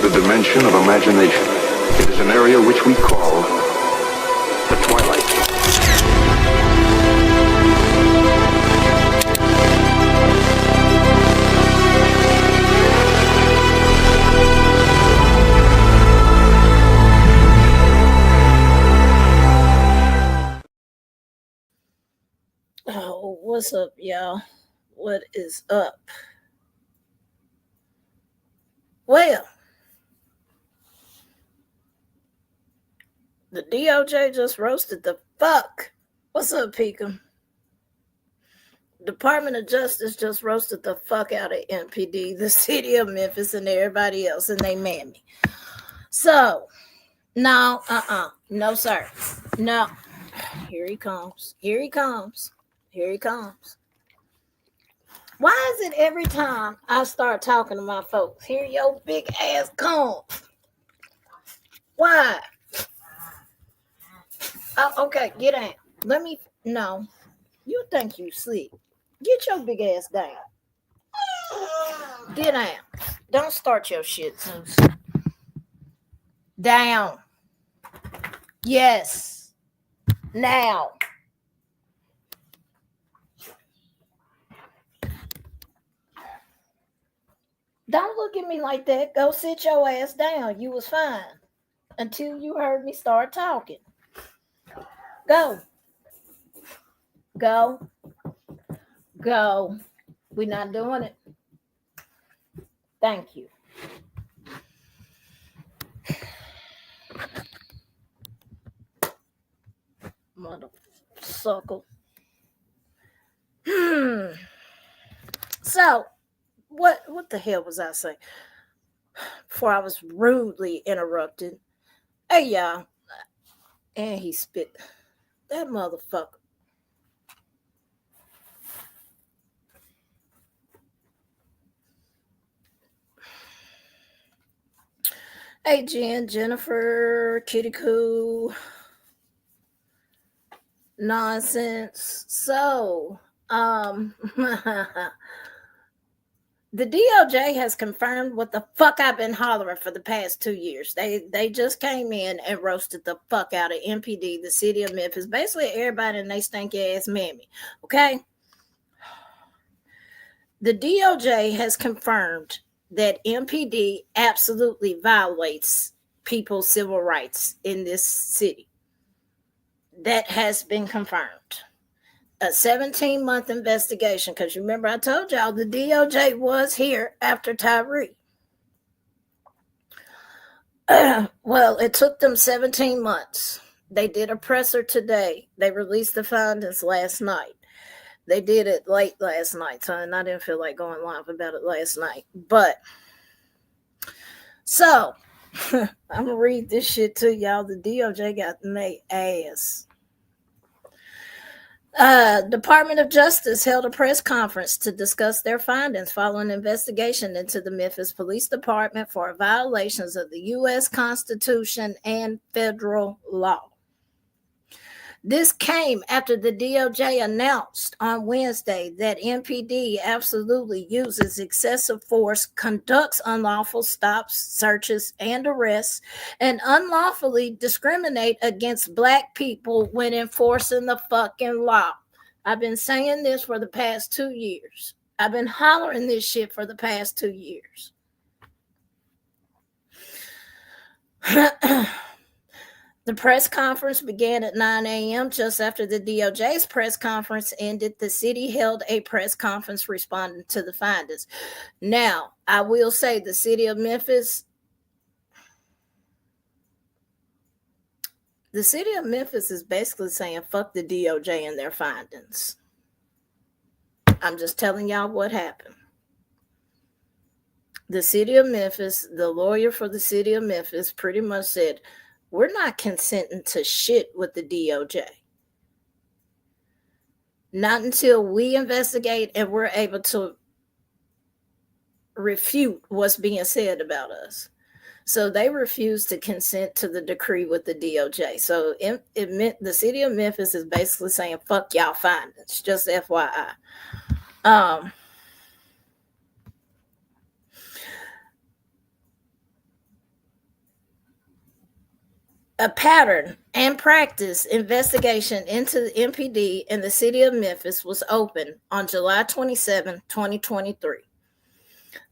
the dimension of imagination. It is an area which we call the twilight. Oh, what's up, y'all? What is up? Well, the DOJ just roasted the fuck. What's up, Pika? Department of Justice just roasted the fuck out of MPD, the City of Memphis, and everybody else, and they mammy. So, no, no, sir. No. Here he comes. Here he comes. Here he comes. Why is it every time I start talking to my folks, here your big ass comes? Why? Oh, okay, get down. No. You think you sleep. Get your big ass down. Get down. Don't start your shit, Zeus. Down. Yes. Now. Don't look at me like that. Go sit your ass down. You was fine until you heard me start talking. Go. Go. Go. We're not doing it. Thank you. Motherfucker. So, what the hell was I saying? Before I was rudely interrupted. Hey, y'all. And he spit. That motherfucker. Hey, Jen, Jennifer, Kitty Coo. Nonsense. So, the DOJ has confirmed what the fuck I've been hollering for the past 2 years. They just came in and roasted the fuck out of MPD, the City of Memphis, basically everybody in they stanky ass mammy. Okay? The DOJ has confirmed that MPD absolutely violates people's civil rights in this city. That has been confirmed. A 17-month investigation, because remember I told y'all the DOJ was here after Tyree. Well, it took them 17 months. They did a presser today. They released the findings last night. They did it late last night, and I didn't feel like going live about it last night. But, so, I'm going to read this shit to y'all. The DOJ got in their ass. Department of Justice held a press conference to discuss their findings following an investigation into the Memphis Police Department for violations of the U.S. Constitution and federal law. This came after the DOJ announced on Wednesday that MPD absolutely uses excessive force, conducts unlawful stops, searches, and arrests, and unlawfully discriminate against Black people when enforcing the fucking law. I've been saying this for the past 2 years. I've been hollering this shit for the past 2 years. The press conference began at 9 a.m. just after the DOJ's press conference ended. The city held a press conference responding to the findings. Now, I will say the City of Memphis, is basically saying fuck the DOJ and their findings. I'm just telling y'all what happened. The City of Memphis, the lawyer for the City of Memphis pretty much said, we're not consenting to shit with the DOJ. Not until we investigate and we're able to refute what's being said about us. So they refused to consent to the decree with the DOJ. So it meant the City of Memphis is basically saying, fuck y'all findings, just FYI. A pattern and practice investigation into the MPD in the city of Memphis was opened on July 27, 2023.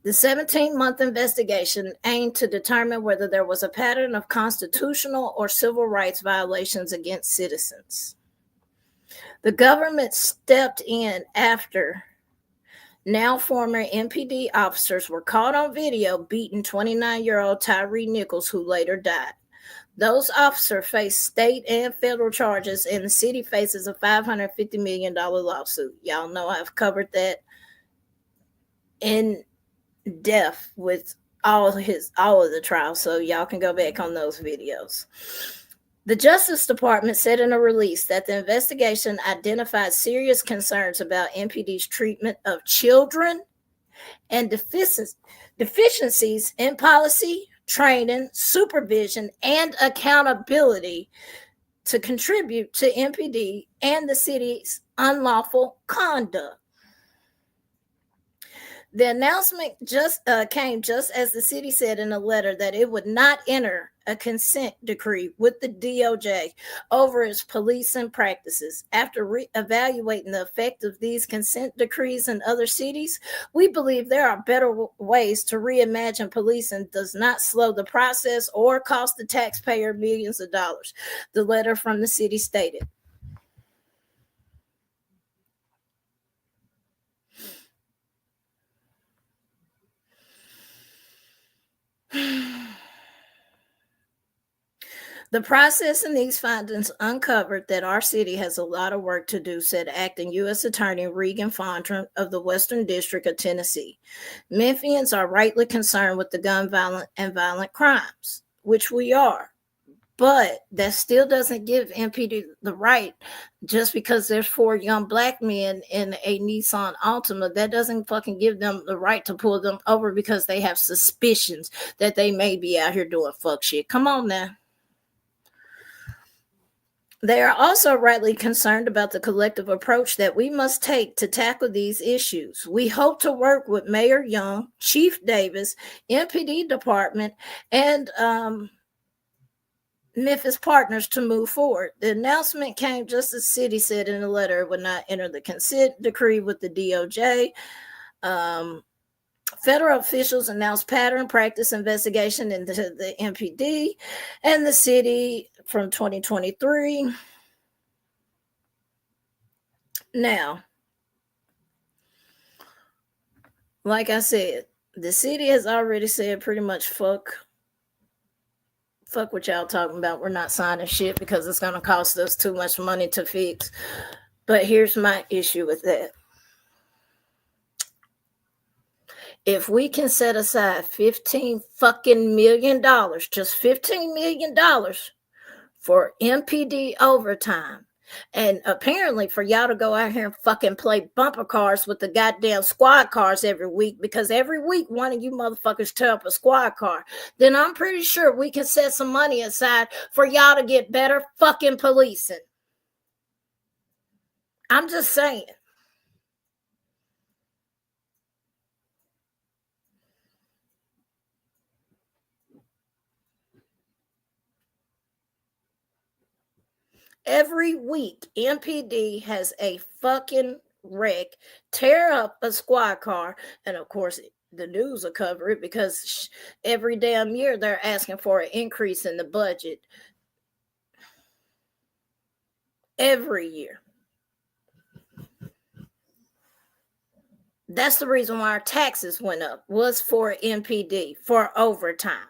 The 17-month investigation aimed to determine whether there was a pattern of constitutional or civil rights violations against citizens. The government stepped in after now former MPD officers were caught on video beating 29-year-old Tyree Nichols, who later died. Those officers face state and federal charges, and the city faces a $550 million lawsuit. Y'all know I've covered that in depth with all of the trials, so y'all can go back on those videos. The Justice Department said in a release that the investigation identified serious concerns about MPD's treatment of children and deficiencies in policy, training, supervision, and accountability to contribute to MPD and the city's unlawful conduct. The announcement came just as the city said in a letter that it would not enter a consent decree with the DOJ over its policing practices. After evaluating the effect of these consent decrees in other cities, we believe there are better ways to reimagine policing does not slow the process or cost the taxpayer millions of dollars, the letter from the city stated. The process in these findings uncovered that our city has a lot of work to do, said acting U.S. Attorney Regan Fondren of the Western District of Tennessee. Memphians are rightly concerned with the gun violent crimes, which we are. But that still doesn't give MPD the right, just because there's 4 young black men in a Nissan Altima, that doesn't fucking give them the right to pull them over because they have suspicions that they may be out here doing fuck shit. Come on now. They are also rightly concerned about the collective approach that we must take to tackle these issues. We hope to work with Mayor Young, Chief Davis, MPD Department, and Memphis partners to move forward. The announcement came just as the city said in a letter it would not enter the consent decree with the DOJ. Federal officials announced pattern practice investigation into the MPD and the city from 2023. Now, like I said, the city has already said pretty much fuck what y'all talking about. We're not signing shit because it's going to cost us too much money to fix. But here's my issue with that. If we can set aside $15 fucking million, just $15 million for MPD overtime, and apparently for y'all to go out here and fucking play bumper cars with the goddamn squad cars every week, because every week one of you motherfuckers tear up a squad car, then I'm pretty sure we can set some money aside for y'all to get better fucking policing. I'm just saying. Every week, MPD has a fucking wreck, tear up a squad car, and of course, the news will cover it because every damn year they're asking for an increase in the budget. Every year. That's the reason why our taxes went up, was for MPD, for overtime.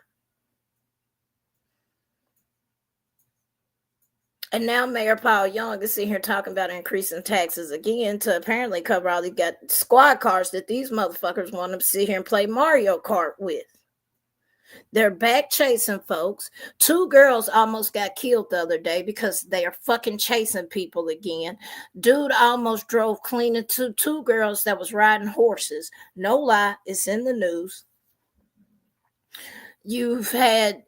And now Mayor Paul Young is sitting here talking about increasing taxes again to apparently cover all these got squad cars that these motherfuckers want to sit here and play Mario Kart with. They're back chasing folks. 2 girls almost got killed the other day because they are fucking chasing people again. Dude almost drove clean into 2 girls that was riding horses. No lie, it's in the news. You've had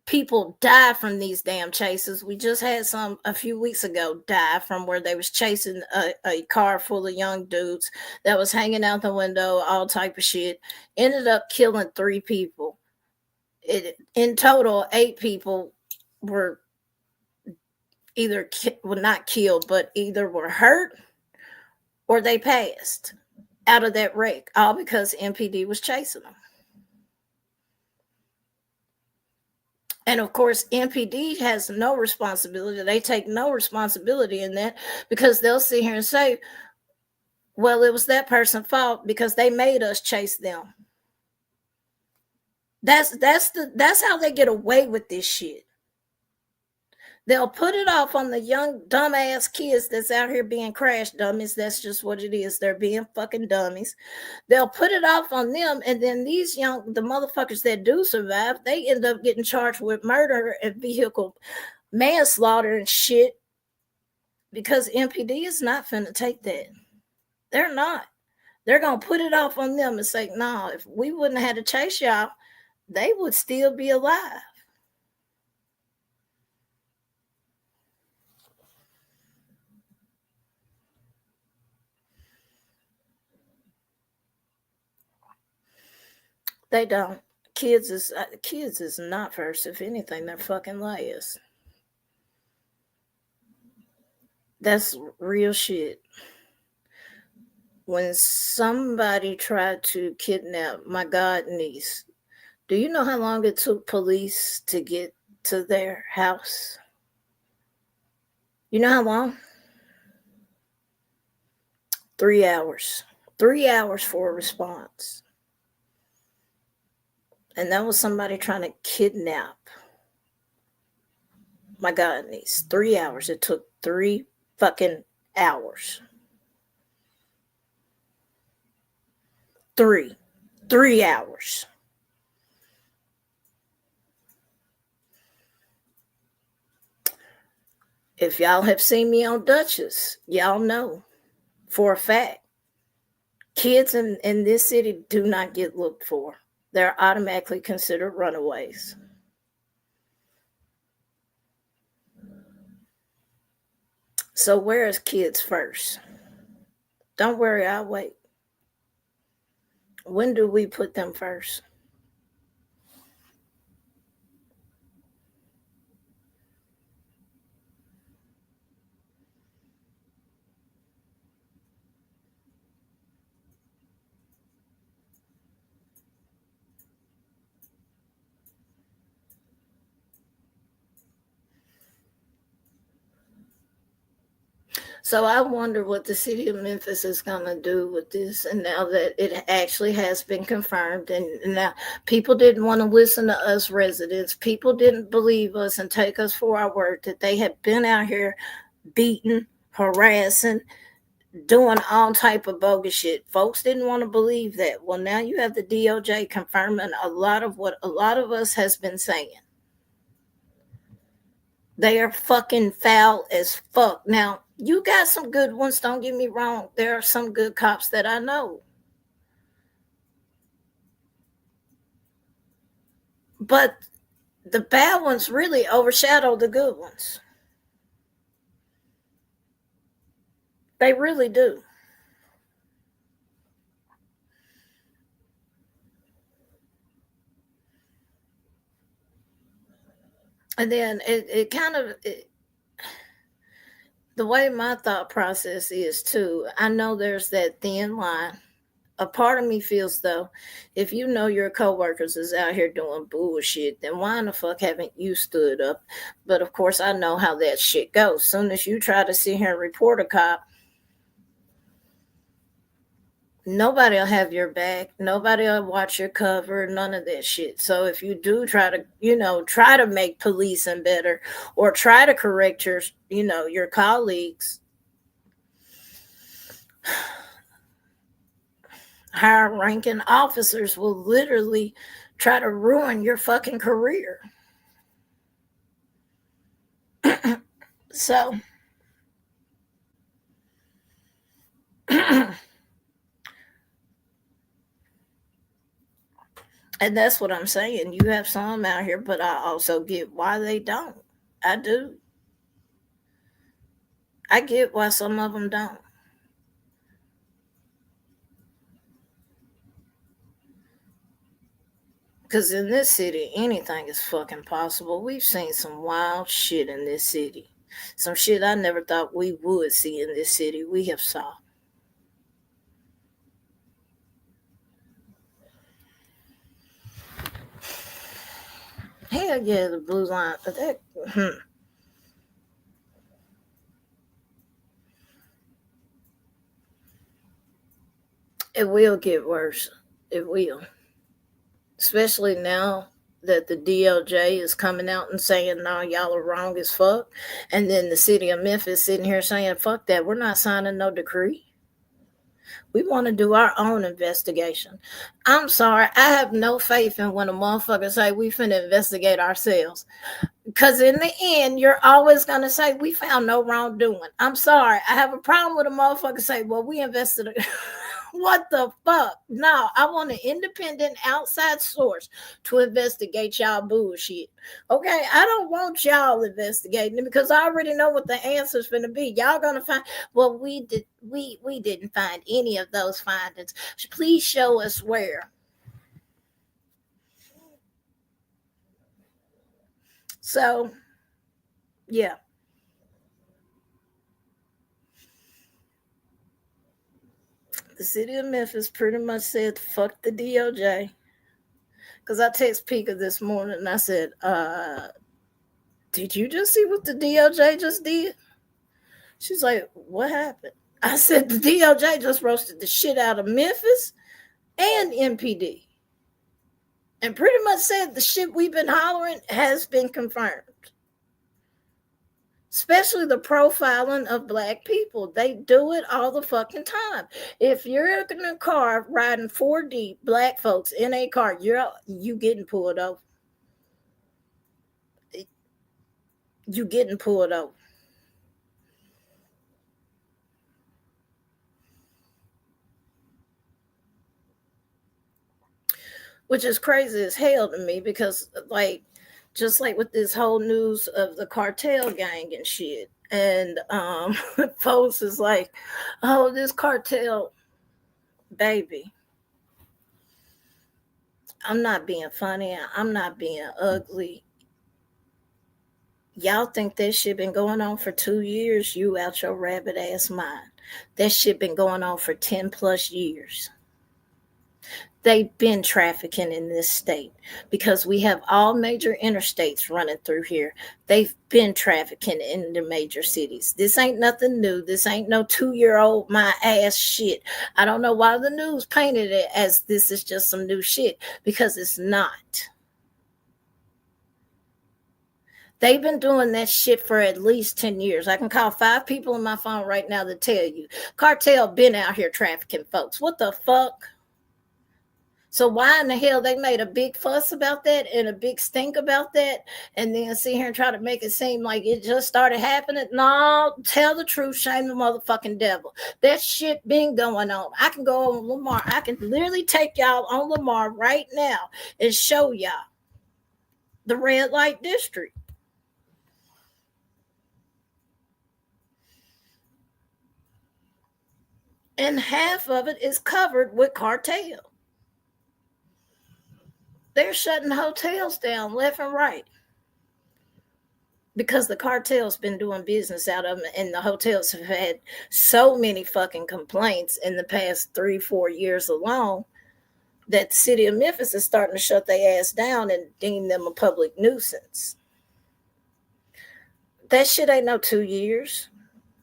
people die from these damn chases. We just had some a few weeks ago die from where they was chasing a car full of young dudes that was hanging out the window, all type of shit. Ended up killing 3 people. In total, 8 people were either well, not killed, but either were hurt or they passed out of that wreck, all because MPD was chasing them. And of course, MPD has no responsibility. They take no responsibility in that, because they'll sit here and say, well, it was that person's fault because they made us chase them. That's how they get away with this shit. They'll put it off on the young dumbass kids that's out here being crash dummies. That's just what it is. They're being fucking dummies. They'll put it off on them, and then the motherfuckers that do survive, they end up getting charged with murder and vehicle manslaughter and shit, because MPD is not finna take that. They're not. They're gonna put it off on them and say, no, if we wouldn't have had to chase y'all, they would still be alive. They don't. Kids is not first. If anything, they're fucking last. That's real shit. When somebody tried to kidnap my god niece, do you know how long it took police to get to their house? You know how long? 3 hours. 3 hours for a response. And that was somebody trying to kidnap my god niece. 3 hours. It took 3 fucking hours. 3 hours. If y'all have seen me on Duchess, y'all know for a fact, kids in this city do not get looked for. They're automatically considered runaways. So where is kids first? Don't worry, I'll wait. When do we put them first? So I wonder what the city of Memphis is going to do with this. And now that it actually has been confirmed, and now people didn't want to listen to us residents. People didn't believe us and take us for our word that they had been out here beating, harassing, doing all type of bogus shit. Folks didn't want to believe that. Well, now you have the DOJ confirming a lot of what a lot of us has been saying. They are fucking foul as fuck. Now, you got some good ones, don't get me wrong. There are some good cops that I know. But the bad ones really overshadow the good ones. They really do. And then it kind of... the way my thought process is too, I know there's that thin line. A part of me feels though, if you know your coworkers is out here doing bullshit, then why in the fuck haven't you stood up? But of course, I know how that shit goes. Soon as you try to sit here and report a cop, nobody will have your back. Nobody will watch your cover. None of that shit. So if you do try to make policing better or try to correct your colleagues, higher ranking officers will literally try to ruin your fucking career. So and that's what I'm saying. You have some out here, but I also get why they don't. I do. I get why some of them don't. Because in this city, anything is fucking possible. We've seen some wild shit in this city. Some shit I never thought we would see in this city. We have saw. Hell yeah, the blue line. It will get worse. It will. Especially now that the DOJ is coming out and saying, no, y'all are wrong as fuck. And then the city of Memphis sitting here saying, fuck that. We're not signing no decree. We want to do our own investigation. I'm sorry. I have no faith in when a motherfucker say we finna investigate ourselves. Because in the end, you're always going to say, we found no wrongdoing. I'm sorry. I have a problem with a motherfucker say, well, we invested. What the fuck? No, I want an independent outside source to investigate y'all bullshit. Okay, I don't want y'all investigating it because I already know what the answer's going to be. Y'all going to find, well, we didn't find any of those findings. Please show us where. So, yeah. The city of Memphis pretty much said, fuck the DOJ. Because I text Pika this morning and I said, did you just see what the DOJ just did? She's like, what happened? I said, the DOJ just roasted the shit out of Memphis and MPD. And pretty much said the shit we've been hollering has been confirmed. Especially the profiling of black people. They do it all the fucking time. If you're in a car riding 4 deep, black folks in a car, you getting pulled over. You getting pulled over. Which is crazy as hell to me because, like, just like with this whole news of the cartel gang and shit. And folks is like, oh, this cartel, baby. I'm not being funny. I'm not being ugly. Y'all think that shit been going on for 2 years? You out your rabbit ass mind. That shit been going on for 10 plus years. They've been trafficking in this state because we have all major interstates running through here. They've been trafficking in the major cities. This ain't nothing new. This ain't no 2-year-old my ass shit. I don't know why the news painted it as this is just some new shit because it's not. They've been doing that shit for at least 10 years. I can call 5 people on my phone right now to tell you. Cartel been out here trafficking folks. What the fuck? So why in the hell they made a big fuss about that and a big stink about that and then sit here and try to make it seem like it just started happening? No, tell the truth, shame the motherfucking devil. That shit been going on. I can go on Lamar. I can literally take y'all on Lamar right now and show y'all the red light district. And half of it is covered with cartel. They're shutting hotels down left and right because the cartel's been doing business out of them, and the hotels have had so many fucking complaints in the past 3-4 years alone that the city of Memphis is starting to shut their ass down and deem them a public nuisance. That shit ain't no 2 years.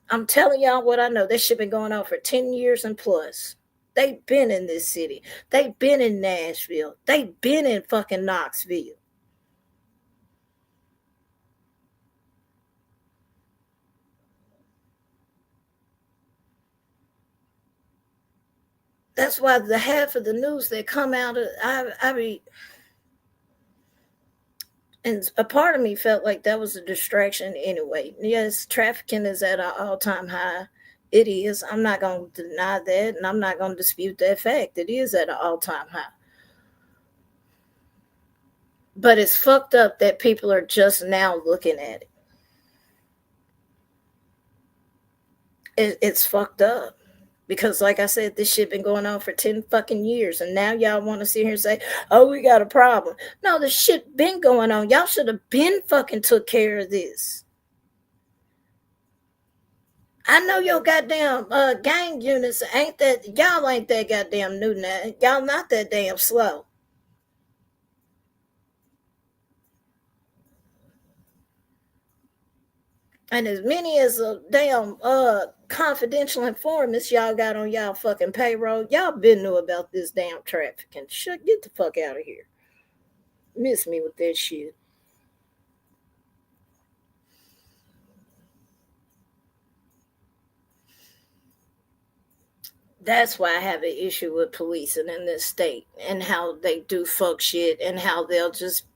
I'm telling y'all what I know. This shit been going on for 10 years and plus. They've been in this city. They've been in Nashville. They've been in fucking Knoxville. That's why the half of the news that come out of I mean, and a part of me felt like that was a distraction anyway. Yes, trafficking is at an all-time high. It is. I'm not going to deny that, and I'm not going to dispute that fact. It is at an all-time high. But it's fucked up that people are just now looking at it. It's fucked up Because, like I said, this shit been going on for 10 fucking years. And now y'all want to sit here and say, oh, we got a problem. No, this shit been going on. Y'all should have been fucking took care of this. I know your goddamn gang units ain't that, y'all ain't that goddamn new now. Y'all not that damn slow. And as many as a damn confidential informants y'all got on y'all fucking payroll, y'all been knew about this damn trafficking. Shit, get the fuck out of here. Miss me with that shit. That's why I have an issue with policing in this state and how they do fuck shit and how they'll just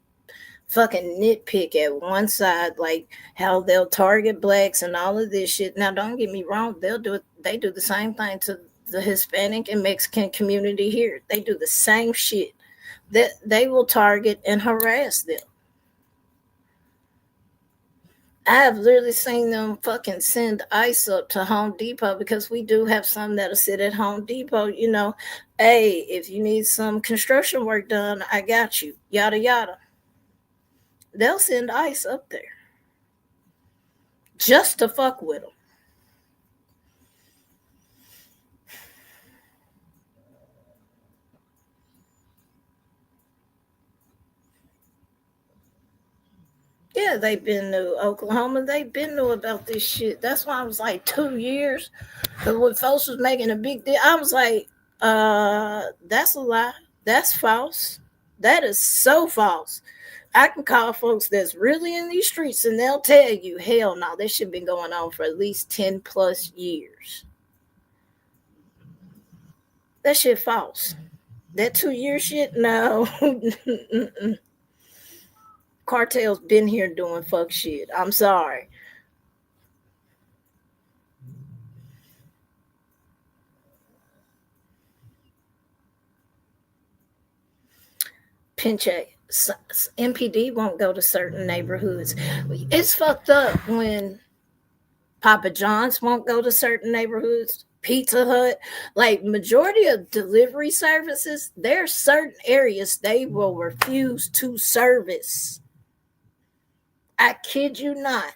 fucking nitpick at one side, like how they'll target blacks and all of this shit. Now, don't get me wrong, they'll do it. They do the same thing to the Hispanic and Mexican community here. They do the same shit. That they will target and harass them. I have literally seen them fucking send ice up to Home Depot because we do have some that'll sit at Home Depot, you know, hey, if you need some construction work done, I got you, yada, yada. They'll send ice up there just to fuck with them. Yeah, they've been to Oklahoma. They've been to about this shit. That's why I was like 2 years. Because when folks was making a big deal, I was like, that's a lie. That's false. That is so false. I can call folks that's really in these streets and they'll tell you, hell no, this shit been going on for at least 10 plus years. That shit false. That 2 year shit, no. Cartel's been here doing fuck shit. I'm sorry. Pinche. MPD won't go to certain neighborhoods. It's fucked up when Papa John's won't go to certain neighborhoods. Pizza Hut, like majority of delivery services, there are certain areas they will refuse to service. I kid you not.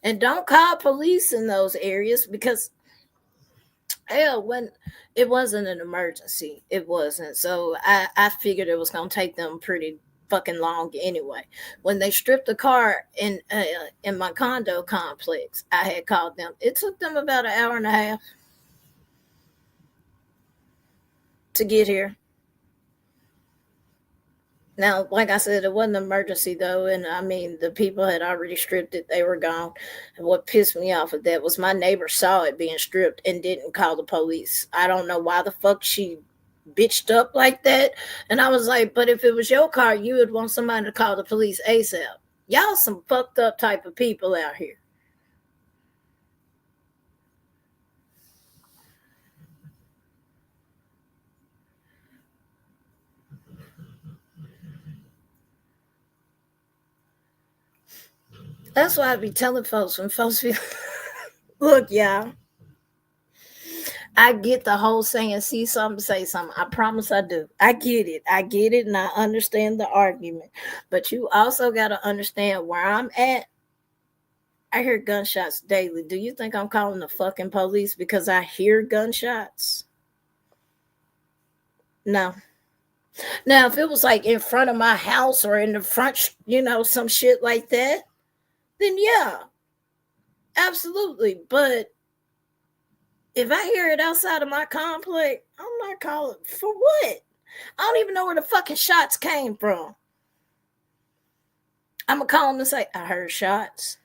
And don't call police in those areas because hell, when it wasn't an emergency, it wasn't. So I figured it was gonna take them pretty fucking long anyway. When they stripped the car in my condo complex, I had called them. It took them about an hour and a half to get here. Now, like I said, it wasn't an emergency though, and I mean the people had already stripped it; they were gone. And what pissed me off of that was my neighbor saw it being stripped and didn't call the police. I don't know why the fuck she bitched up like that. And I was like, but if it was your car, you would want somebody to call the police ASAP. Y'all some fucked up type of people out here. That's why I be telling folks when folks be look, y'all. I get the whole saying, see something, say something. I promise I do. I get it. I get it and I understand the argument. But you also got to understand where I'm at. I hear gunshots daily. Do you think I'm calling the fucking police because I hear gunshots? No. Now, if it was like in front of my house or in the front, some shit like that, then yeah, absolutely. But if I hear it outside of my complex, I'm not calling for what? I don't even know where the fucking shots came from. I'm going to call them and say, I heard shots.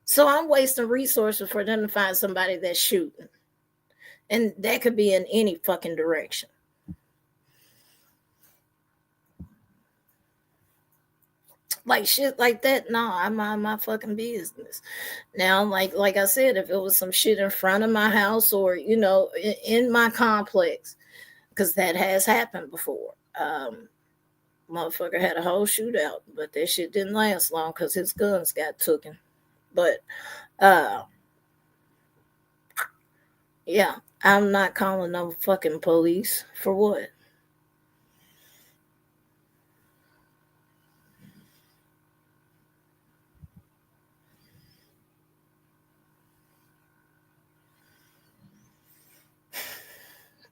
So I'm wasting resources for them to find somebody that's shooting. And that could be in any fucking direction. Like shit like that, no, I'm on my fucking business. Now, like I said, if it was some shit in front of my house or, in my complex, because that has happened before. Motherfucker had a whole shootout, but that shit didn't last long because his guns got taken. But Yeah, I'm not calling no fucking police. For what?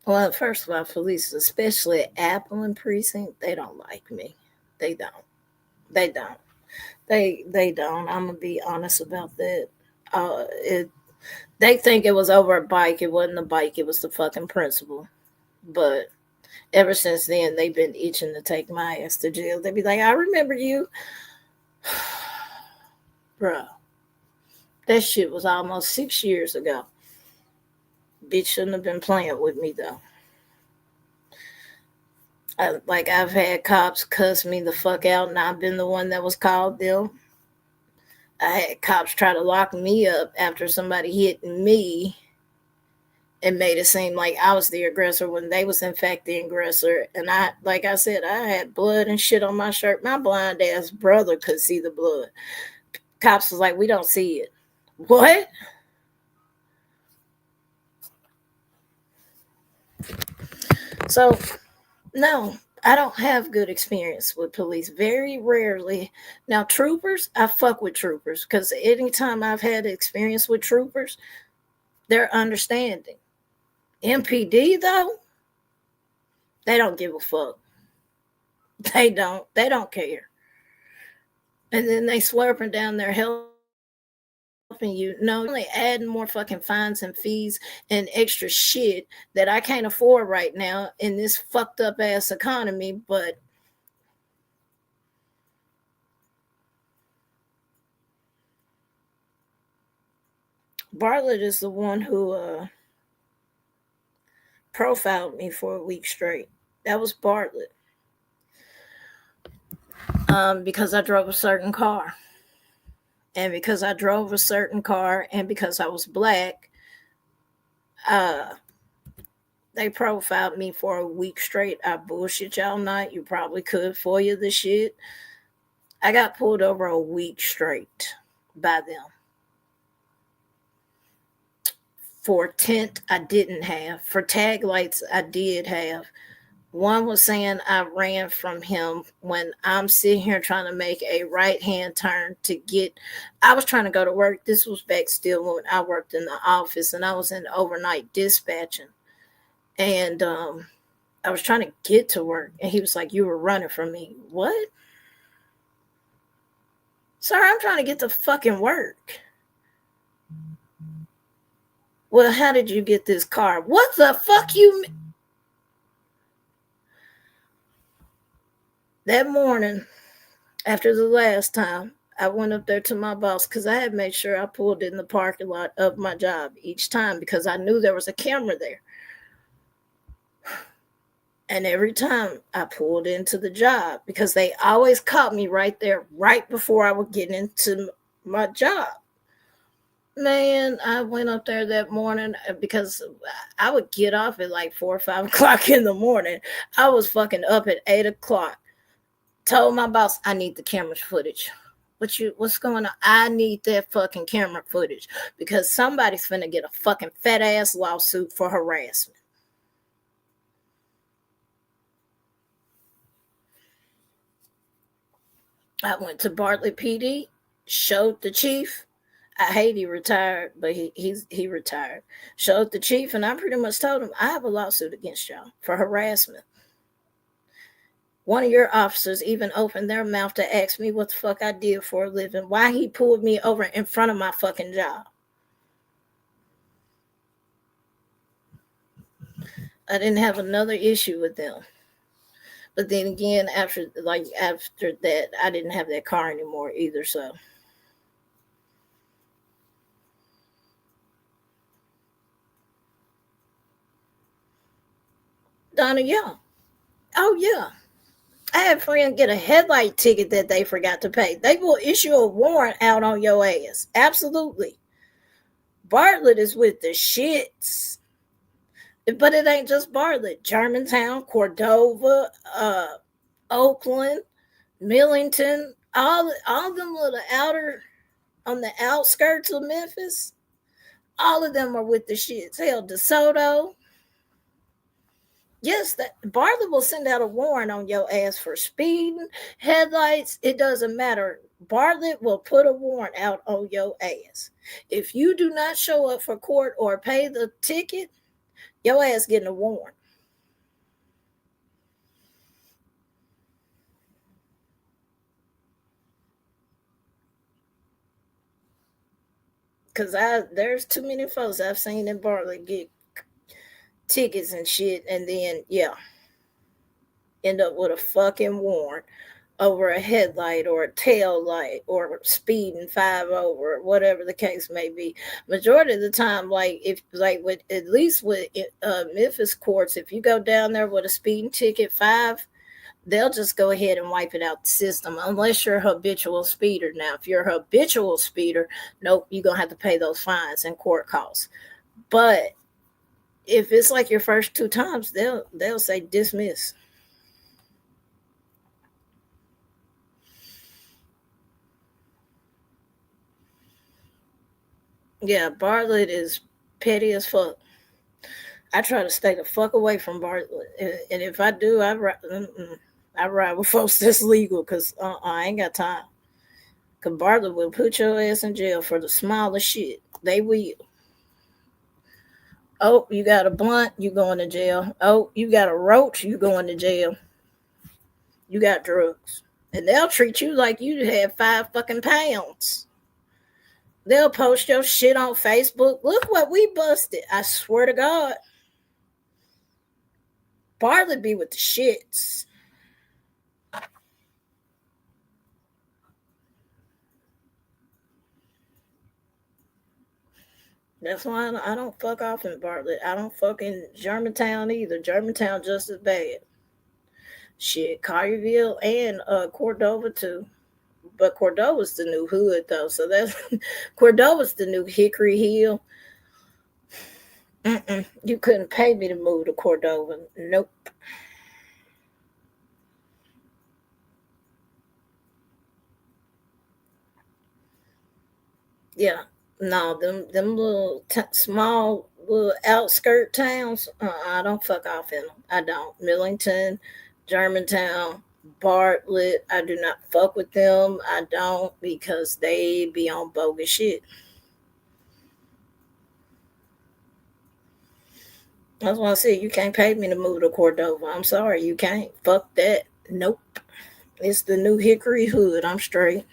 Well, first of all, police, especially Appleton Precinct, they don't like me. They don't. They don't. They don't. I'm gonna be honest about that. It They think it was over a bike. It wasn't a bike. It was the fucking principal. But ever since then, they've been itching to take my ass to jail. They'd be like, "I remember you, bro. That shit was almost 6 years ago. Bitch shouldn't have been playing with me though." I've had cops cuss me the fuck out, and I've been the one that was called them. I had cops try to lock me up after somebody hit me and made it seem like I was the aggressor when they was in fact the aggressor. And like I said, I had blood and shit on my shirt. My blind ass brother could see the blood. Cops was like, "We don't see it." What? So no, I don't have good experience with police. Very rarely. Now troopers, I fuck with troopers because anytime I've had experience with troopers, they're understanding. MPD though, they don't give a fuck. They don't. They don't care. And then they slurping down their helping you. No, only adding more fucking fines and fees and extra shit that I can't afford right now in this fucked up ass economy. But Bartlett is the one who profiled me for a week straight. That was Bartlett. Because I drove a certain car. And because I drove a certain car and because I was black, uh, they profiled me for a week straight. I bullshit y'all not. You probably could for you the shit. I got pulled over a week straight by them. For tint, I didn't have. For tag lights, I did have. One was saying I ran from him when I'm sitting here trying to make a right hand turn to get. I was trying to go to work. This was back still when I worked in the office and I was in overnight dispatching. And I was trying to get to work. And he was like, "You were running from me." What? Sir, I'm trying to get to fucking work. Well, how did you get this car? What the fuck you. That morning, after the last time, I went up there to my boss because I had made sure I pulled in the parking lot of my job each time because I knew there was a camera there. And every time I pulled into the job because they always caught me right there, right before I would get into my job. Man, I went up there that morning because I would get off at like 4 or 5 o'clock in the morning. I was fucking up at 8 o'clock. Told my boss, "I need the camera footage." What's going on? I need that fucking camera footage because somebody's finna get a fucking fat ass lawsuit for harassment. I went to Bartlett PD, showed the chief. I hate he retired, but he retired. Showed the chief, and I pretty much told him I have a lawsuit against y'all for harassment. One of your officers even opened their mouth to ask me what the fuck I did for a living, why he pulled me over in front of my fucking job. I didn't have another issue with them. But then again, after that, I didn't have that car anymore either. So, Donna, yeah, oh yeah, I had a friend get a headlight ticket that they forgot to pay. They will issue a warrant out on your ass. Absolutely. Bartlett is with the shits. But it ain't just Bartlett. Germantown, Cordova, Oakland, Millington, all them little outer on the outskirts of Memphis. All of them are with the shits. Hell, DeSoto. Yes, that Bartlett will send out a warrant on your ass for speeding, headlights. It doesn't matter. Bartlett will put a warrant out on your ass. If you do not show up for court or pay the ticket, your ass getting a warrant. Cause there's too many folks I've seen in Bartlett get tickets and shit, and then end up with a fucking warrant over a headlight or a tail light or speeding 5 over, whatever the case may be. Majority of the time, with at least with Memphis courts, if you go down there with a speeding ticket 5, they'll just go ahead and wipe it out the system unless you're a habitual speeder. Now, if you're a habitual speeder, nope, you're gonna have to pay those fines and court costs. But if it's like your first 2 times, they'll say dismiss. Yeah, Bartlett is petty as fuck. I try to stay the fuck away from Bartlett, and if I do, I ride with folks that's legal because I ain't got time. Cause Bartlett will put your ass in jail for the smallest shit. They will. Oh, you got a blunt, you going to jail. Oh, you got a roach, you going to jail. You got drugs, and they'll treat you like you have 5 fucking pounds. They'll post your shit on Facebook. Look what we busted. I swear to God. Bartlett be with the shits. That's why I don't fuck off in Bartlett. I don't fuck in Germantown either. Germantown just as bad. Shit, Collierville and Cordova too. But Cordova's the new hood though, so that's Cordova's the new Hickory Hill. You couldn't pay me to move to Cordova. Nope. Yeah, no, them little small little outskirt towns. I don't fuck off in them. I don't. Millington, Germantown, Bartlett. I do not fuck with them. I don't because they be on bogus shit. That's why I said you can't pay me to move to Cordova. I'm sorry, you can't. Fuck that. Nope. It's the new Hickory Hood. I'm straight.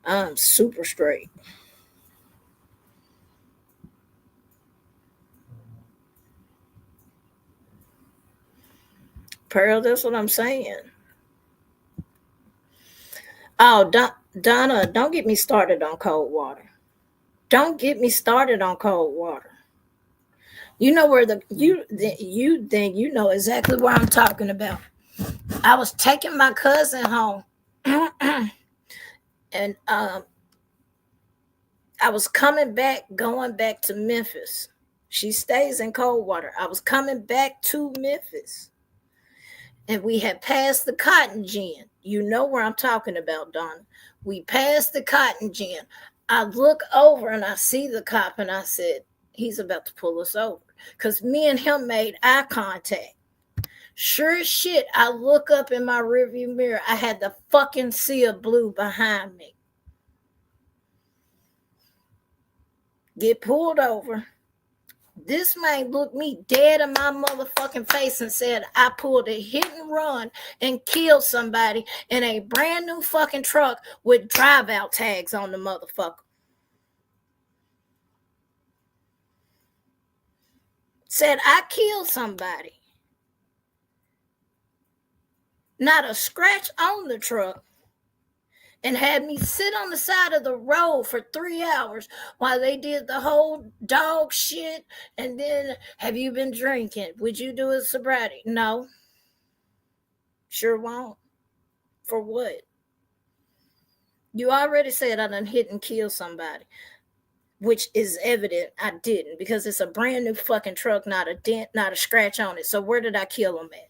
I'm super straight. Pearl, that's what I'm saying. Oh, Donna, don't get me started on cold water. Don't get me started on cold water. You know where you think you know exactly what I'm talking about. I was taking my cousin home, and I was going back to Memphis. She stays in Coldwater. I was coming back to Memphis, and we had passed the cotton gin. You know where I'm talking about, Donna. We passed the cotton gin. I look over and I see the cop, and I said, he's about to pull us over. Because me and him made eye contact. Sure as shit, I look up in my rearview mirror. I had the fucking sea of blue behind me. Get pulled over. This man looked me dead in my motherfucking face and said, I pulled a hit and run and killed somebody in a brand new fucking truck with drive-out tags on the motherfucker. Said, I killed somebody. Not a scratch on the truck. And had me sit on the side of the road for 3 hours while they did the whole dog shit. And then, have you been drinking? Would you do a sobriety? No. Sure won't. For what? You already said I done hit and kill somebody, which is evident I didn't because it's a brand new fucking truck, not a dent, not a scratch on it. So where did I kill him at?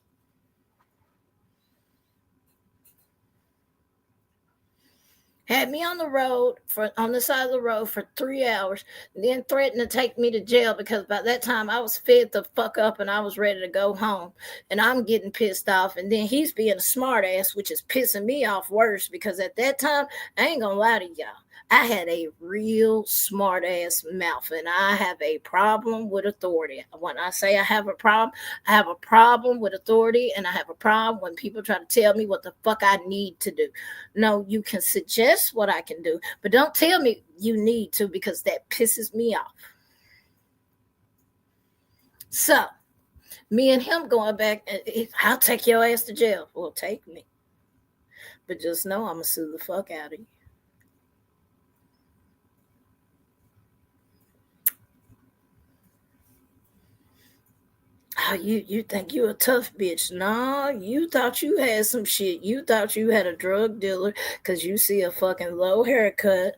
Had me on the side of the road for 3 hours, and then threatened to take me to jail because by that time I was fed the fuck up and I was ready to go home. And I'm getting pissed off. And then he's being a smart ass, which is pissing me off worse because at that time, I ain't gonna lie to y'all, I had a real smart ass mouth, and I have a problem with authority. When I say I have a problem with authority, and I have a problem when people try to tell me what the fuck I need to do. No, you can suggest what I can do, but don't tell me you need to because that pisses me off. So, me and him going back, I'll take your ass to jail. Well, take me. But just know I'm going to sue the fuck out of you. Oh, you think you a tough bitch. Nah, you thought you had some shit. You thought you had a drug dealer because you see a fucking low haircut.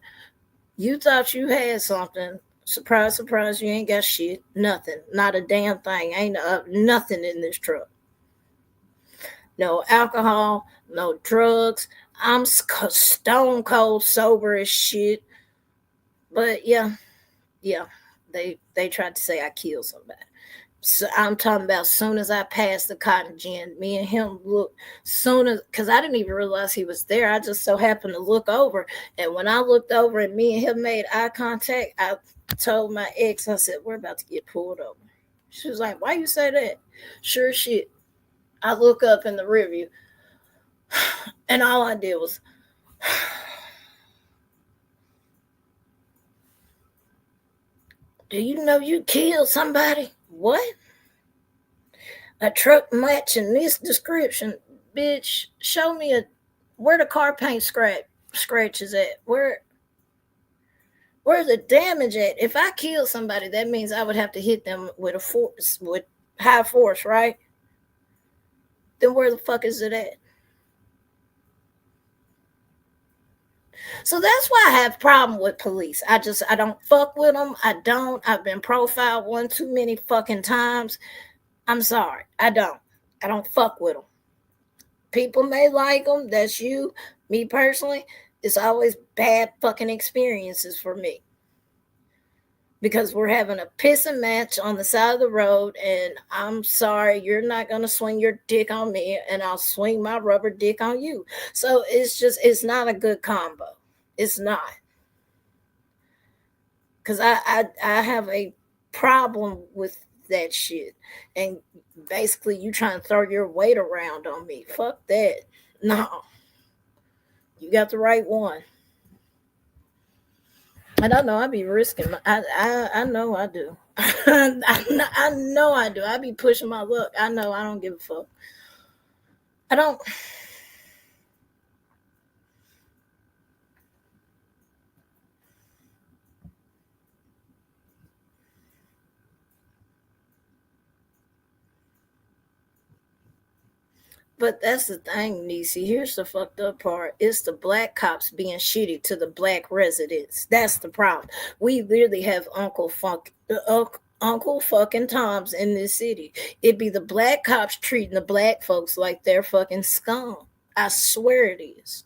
You thought you had something. Surprise, surprise, you ain't got shit. Nothing. Not a damn thing. Ain't nothing in this truck. No alcohol, no drugs. I'm stone cold sober as shit. But yeah, they tried to say I killed somebody. So I'm talking about soon as I passed the cotton gin, me and him looked because I didn't even realize he was there. I just so happened to look over. And when I looked over and me and him made eye contact, I told my ex, I said, we're about to get pulled over. She was like, why you say that? Sure shit. I look up in the rearview and all I did was, do you know you killed somebody? What? A truck matching this description, bitch. Show me where the car paint scratches at. Where's the damage at? If I kill somebody, that means I would have to hit them with high force, right? Then where the fuck is it at? So that's why I have a problem with police. I don't fuck with them. I've been profiled one too many fucking times. I'm sorry. I don't fuck with them. People may like them. That's you. Me personally, it's always bad fucking experiences for me. Because we're having a pissing match on the side of the road, and I'm sorry, you're not going to swing your dick on me, and I'll swing my rubber dick on you. So it's not a good combo. It's not. Because I have a problem with that shit. And basically, you trying to throw your weight around on me. Fuck that. No. You got the right one. And I know I be risking. I know I do. I know I do. I be pushing my luck. I know I don't give a fuck. I don't. But that's the thing, Niecy. Here's the fucked up part. It's the black cops being shitty to the black residents. That's the problem. We literally have Uncle fucking Toms in this city. It be the black cops treating the black folks like they're fucking scum. I swear it is.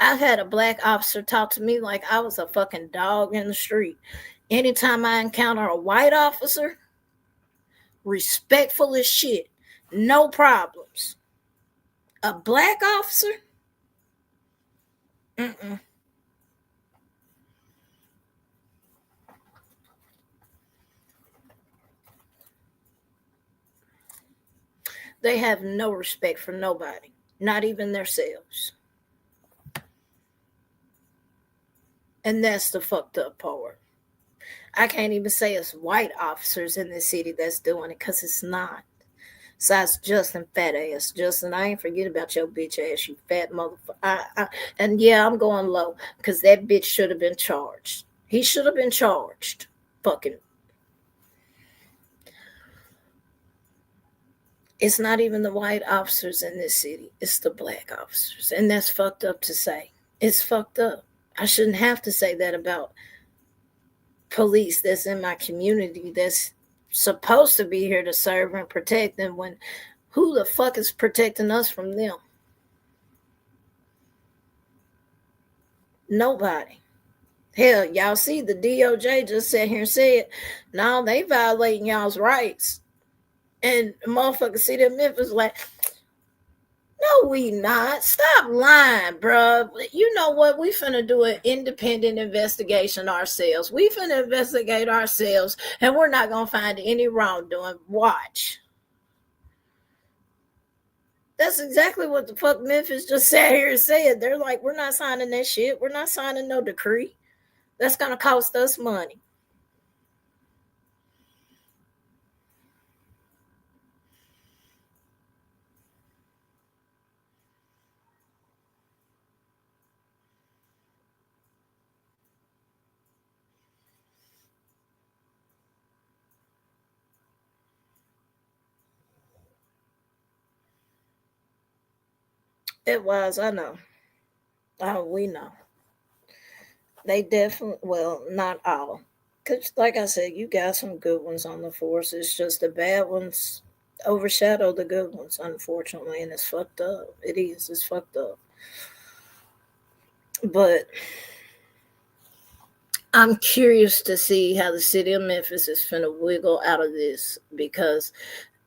I've had a black officer talk to me like I was a fucking dog in the street. Anytime I encounter a white officer, respectful as shit. No problems. A black officer? Mm-mm. They have no respect for nobody, not even themselves. And that's the fucked up part. I can't even say it's white officers in the city that's doing it because it's not. Besides Justin, fat ass. Justin, I ain't forget about your bitch ass, you fat motherfucker. And yeah, I'm going low because that bitch should have been charged. He should have been charged. Fucking. It's not even the white officers in this city. It's the black officers. And that's fucked up to say. It's fucked up. I shouldn't have to say that about police that's in my community that's supposed to be here to serve and protect them when who the fuck is protecting us from them? Nobody. Hell, y'all see the DOJ just sat here and said, no, they violating y'all's rights. And the motherfucker City of Memphis like, no, we not. Stop lying, bro. You know what? We finna do an independent investigation ourselves. We finna investigate ourselves, and we're not gonna find any wrongdoing. Watch. That's exactly what the fuck Memphis just sat here and said. They're like, we're not signing that shit. We're not signing no decree. That's gonna cost us money. It was, I know. Oh, we know. They definitely, well, not all. Because, like I said, you got some good ones on the force. It's just the bad ones overshadow the good ones, unfortunately, and it's fucked up. It is. It's fucked up. But I'm curious to see how the city of Memphis is finna wiggle out of this because,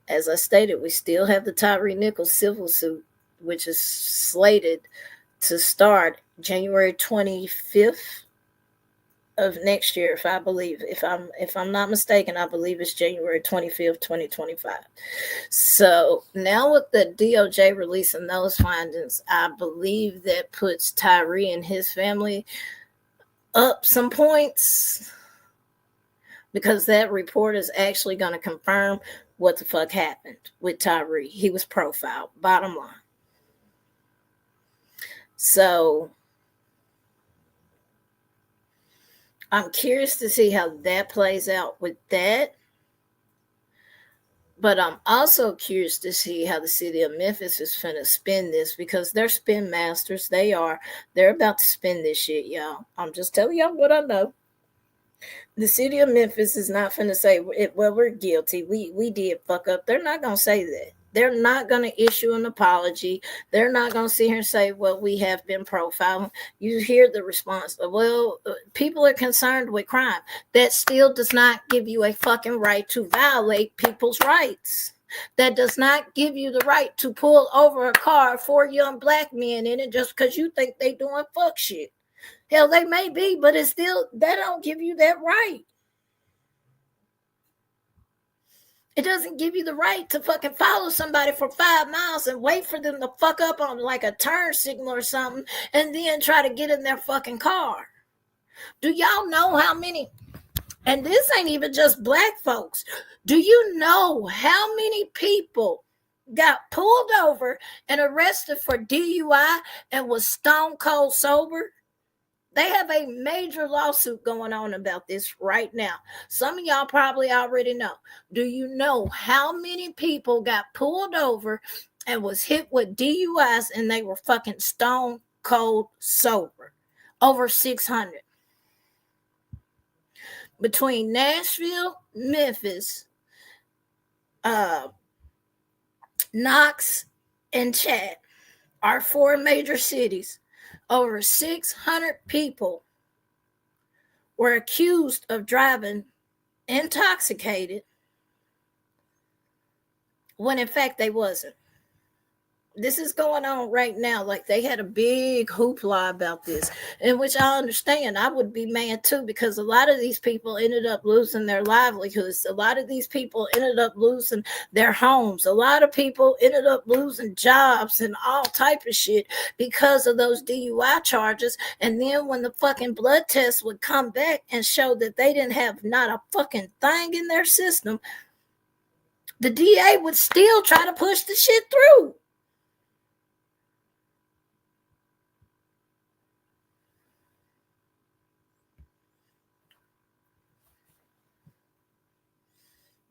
as I stated, we still have the Tyree Nichols civil suit, which is slated to start January 25th of next year, if I believe. If I'm not mistaken, I believe it's January 25th, 2025. So now with the DOJ releasing those findings, I believe that puts Tyree and his family up some points because that report is actually going to confirm what the fuck happened with Tyree. He was profiled, bottom line. So I'm curious to see how that plays out with that. But I'm also curious to see how the city of Memphis is finna spend this because they're spin masters. They're about to spend this shit, y'all. I'm just telling y'all what I know. The city of Memphis is not finna say, well, we're guilty. We did fuck up. They're not gonna say that. They're not going to issue an apology. They're not going to sit here and say, well, we have been profiling. You hear the response, well, people are concerned with crime. That still does not give you a fucking right to violate people's rights. That does not give you the right to pull over a car, 4 young black men in it just because you think they doing fuck shit. Hell, they may be, but it's still, that don't give you that right. It doesn't give you the right to fucking follow somebody for 5 miles and wait for them to fuck up on like a turn signal or something and then try to get in their fucking car. Do y'all know how many, and this ain't even just black folks, do you know how many people got pulled over and arrested for DUI and was stone cold sober? They have a major lawsuit going on about this right now. Some of y'all probably already know. Do you know how many people got pulled over and was hit with DUIs and they were fucking stone cold sober? Over 600. Between Nashville, Memphis, Knox, and Chat, our 4 major cities, over 600 people were accused of driving intoxicated when in fact they wasn't. This is going on right now. Like they had a big hoopla about this, in which I understand. I would be mad too because a lot of these people ended up losing their livelihoods. A lot of these people ended up losing their homes. A lot of people ended up losing jobs and all type of shit because of those DUI charges. And then when the fucking blood test would come back and show that they didn't have not a fucking thing in their system, the DA would still try to push the shit through.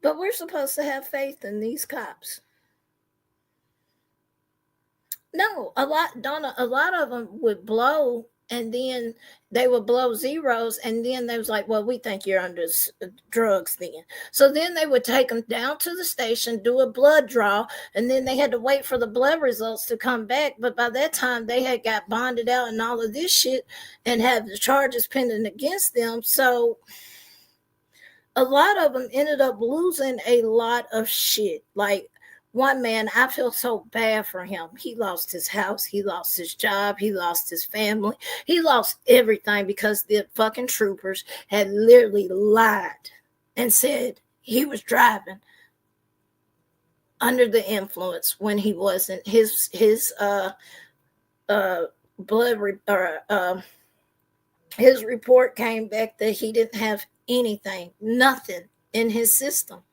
But we're supposed to have faith in these cops. No, a lot of them would blow and then they would blow zeros, and then they was like, well, we think you're under drugs then. So then they would take them down to the station, do a blood draw, and then they had to wait for the blood results to come back. But by that time they had got bonded out and all of this shit and had the charges pending against them. So a lot of them ended up losing a lot of shit. Like, one man, I feel so bad for him. He lost his house, he lost his job, he lost his family, he lost everything because the fucking troopers had literally lied and said he was driving under the influence when he wasn't. His his report came back that he didn't have anything, nothing in his system.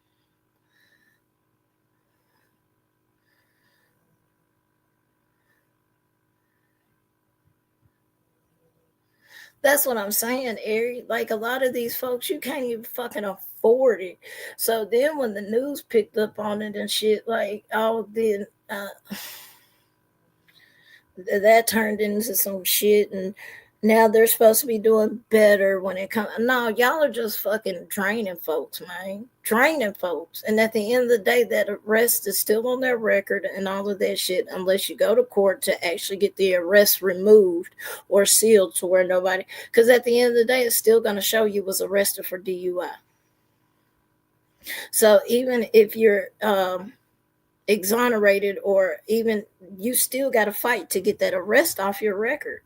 That's what I'm saying, Ari. Like, a lot of these folks, you can't even fucking afford it. So then when the news picked up on it and shit, like, oh, then that turned into some shit, and now they're supposed to be doing better when it comes. No, y'all are just fucking draining folks, man. Draining folks. And at the end of the day, that arrest is still on their record and all of that shit, unless you go to court to actually get the arrest removed or sealed to where nobody. Because at the end of the day, it's still going to show you was arrested for DUI. So even if you're exonerated, or even, you still got to fight to get that arrest off your record.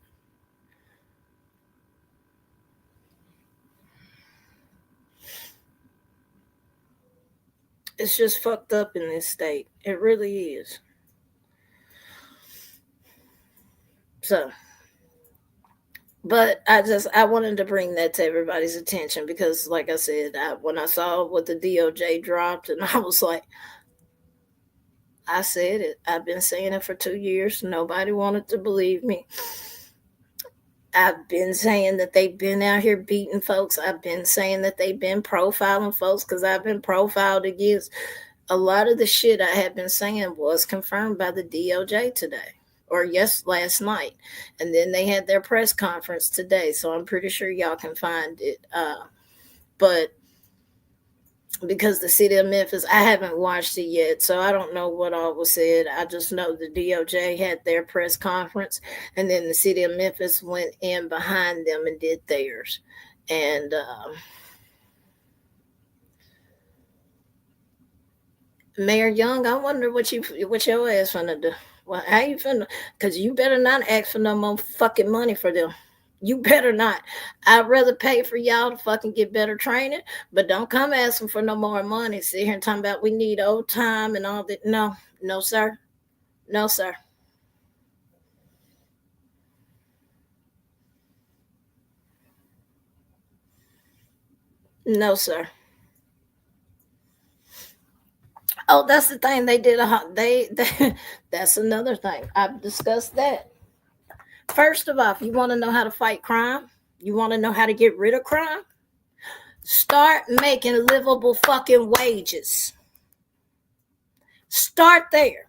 It's just fucked up in this state. It really is. So, but I wanted to bring that to everybody's attention because, like I said, when I saw what the DOJ dropped, and I was like, I said it. I've been saying it for 2 years. Nobody wanted to believe me. I've been saying that they've been out here beating folks. I've been saying that they've been profiling folks because I've been profiled against. A lot of the shit I had been saying was confirmed by the DOJ today, or last night. And then they had their press conference today, so I'm pretty sure y'all can find it. But because the City of Memphis, I haven't watched it yet, so I don't know what all was said. I just know the DOJ had their press conference, and then the City of Memphis went in behind them and did theirs. And Mayor Young, I wonder what your ass finna do. Well, how you finna? Because you better not ask for no more fucking money for them. You better not. I'd rather pay for y'all to fucking get better training, but don't come asking for no more money. Sit here and talking about we need overtime and all that. No, no, sir. No, sir. No, sir. Oh, that's the thing. They did that's another thing. I've discussed that. First of all, if you want to know how to fight crime, you want to know how to get rid of crime, start making livable fucking wages. Start there.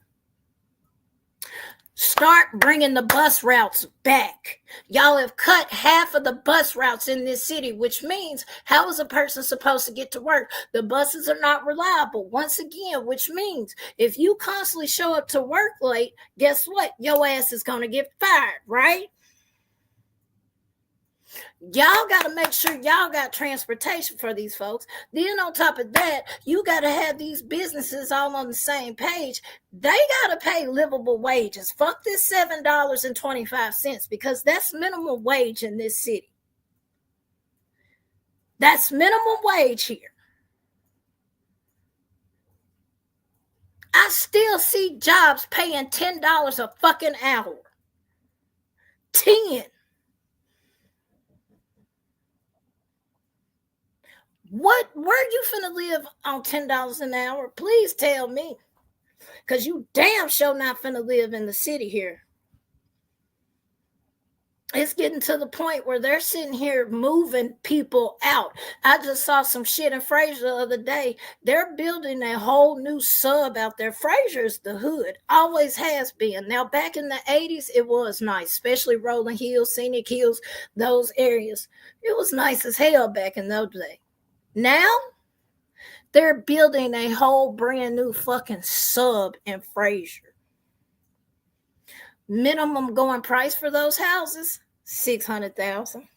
Start bringing the bus routes back. Y'all have cut half of the bus routes in this city, which means how is a person supposed to get to work? The buses are not reliable, once again, which means if you constantly show up to work late, guess what? Your ass is going to get fired, right? Y'all got to make sure y'all got transportation for these folks. Then on top of that, you got to have these businesses all on the same page. They got to pay livable wages. Fuck this $7.25 because that's minimum wage in this city. That's minimum wage here. I still see jobs paying $10 a fucking hour. 10. Where you finna live on $10 an hour? Please tell me. Because you damn sure not finna live in the city here. It's getting to the point where they're sitting here moving people out. I just saw some shit in Fraser the other day. They're building a whole new sub out there. Fraser's the hood, always has been. Now, back in the 80s, it was nice, especially Rolling Hills, Scenic Hills, those areas. It was nice as hell back in those days. Now, they're building a whole brand new fucking sub in Fraser. Minimum going price for those houses, $600,000.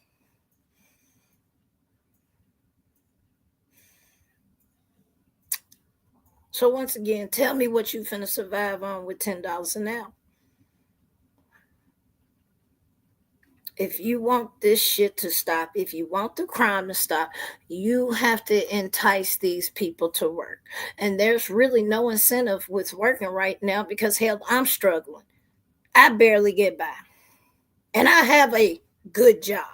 So once again, tell me what you finna survive on with $10 an hour. If you want this shit to stop, if you want the crime to stop, you have to entice these people to work. And there's really no incentive with working right now because, hell, I'm struggling. I barely get by. And I have a good job.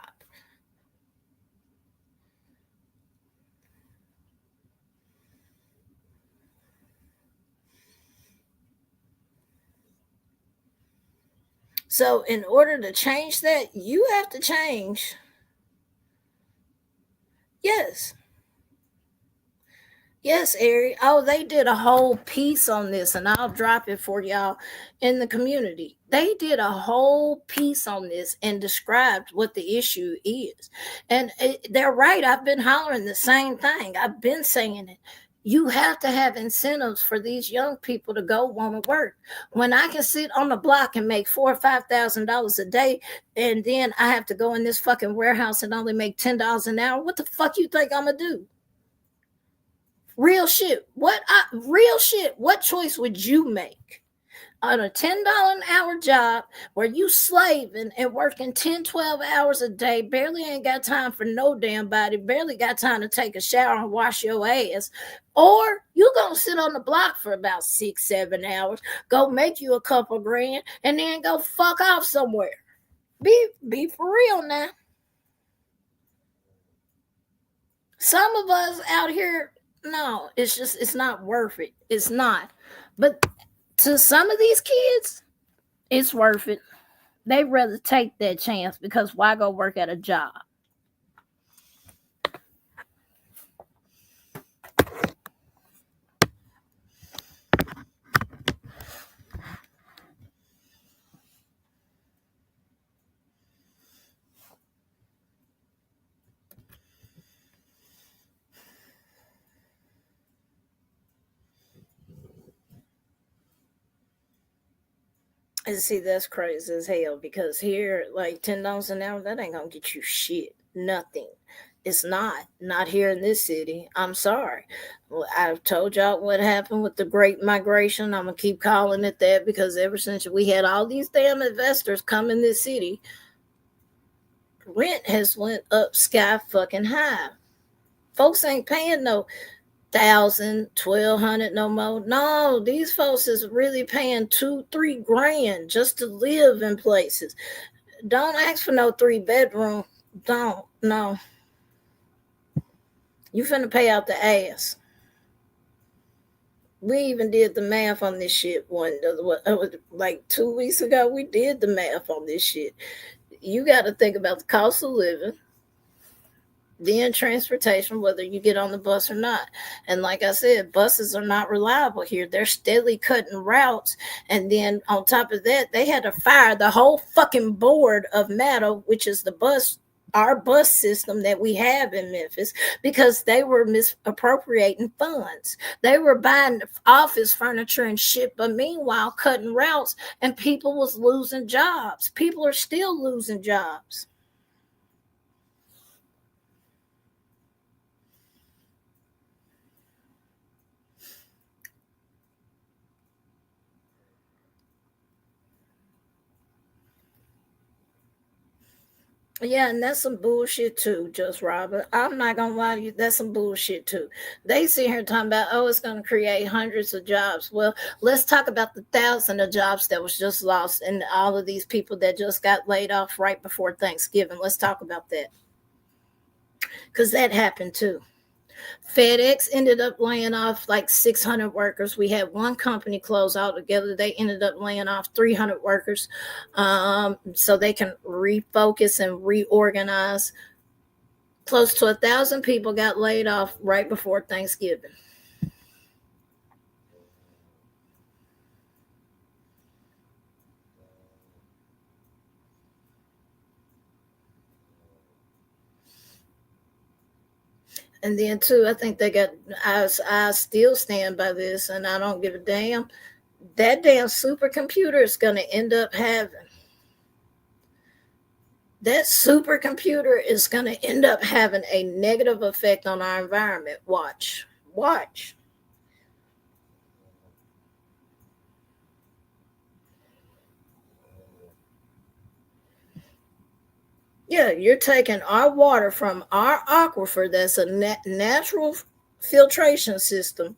So in order to change that, you have to change. Yes. Yes, Ari. Oh, they did a whole piece on this, and I'll drop it for y'all in the community. They did a whole piece on this and described what the issue is. And they're right. I've been hollering the same thing. I've been saying it. You have to have incentives for these young people to go want to work. When I can sit on the block and make $4,000 or $5,000 a day, and then I have to go in this fucking warehouse and only make $10 an hour, what the fuck you think I'm gonna do? Real shit. Real shit. What choice would you make on a $10 an hour job where you slaving and working 10, 12 hours a day, barely ain't got time for no damn body, barely got time to take a shower and wash your ass, or you gonna sit on the block for about 6, 7 hours, go make you a couple grand, and then go fuck off somewhere? Be for real now. Some of us out here, no, it's not worth it. It's not. But to some of these kids, it's worth it. They rather take that chance because why go work at a job? And see, that's crazy as hell because here, like $10 an hour, that ain't gonna get you shit. Nothing. It's not here in this city. I'm sorry. Well, I've told y'all what happened with the Great Migration. I'm gonna keep calling it that because ever since we had all these damn investors come in this city, rent has went up sky fucking high. Folks ain't paying no 1,000, 1,200 no more. No, these folks is really paying 2, 3 grand just to live in places. Don't ask for no 3-bedroom. Don't. No. You finna pay out the ass. We even did the math on this shit like 2 weeks ago. We did the math on this shit. You got to think about the cost of living, then transportation, whether you get on the bus or not. And like I said, buses are not reliable here. They're steadily cutting routes. And then on top of that, they had to fire the whole fucking board of MATA, which is our bus system that we have in Memphis, because they were misappropriating funds. They were buying office furniture and shit, but meanwhile cutting routes, and people was losing jobs. People are still losing jobs. Yeah, and that's some bullshit too, Just Robert. I'm not gonna lie to you, that's some bullshit too. They sit here talking about, oh, it's gonna create hundreds of jobs. Well, let's talk about the 1,000 of jobs that was just lost and all of these people that just got laid off right before Thanksgiving. Let's talk about that. Because that happened too. FedEx ended up laying off like 600 workers. We had one company close altogether. They ended up laying off 300 workers so they can refocus and reorganize. Close to 1,000 people got laid off right before Thanksgiving. And then too, I think they got. I still stand by this, and I don't give a damn. That damn supercomputer is going to end up having. That supercomputer is going to end up having a negative effect on our environment. Watch. Yeah, you're taking our water from our aquifer that's a natural filtration system.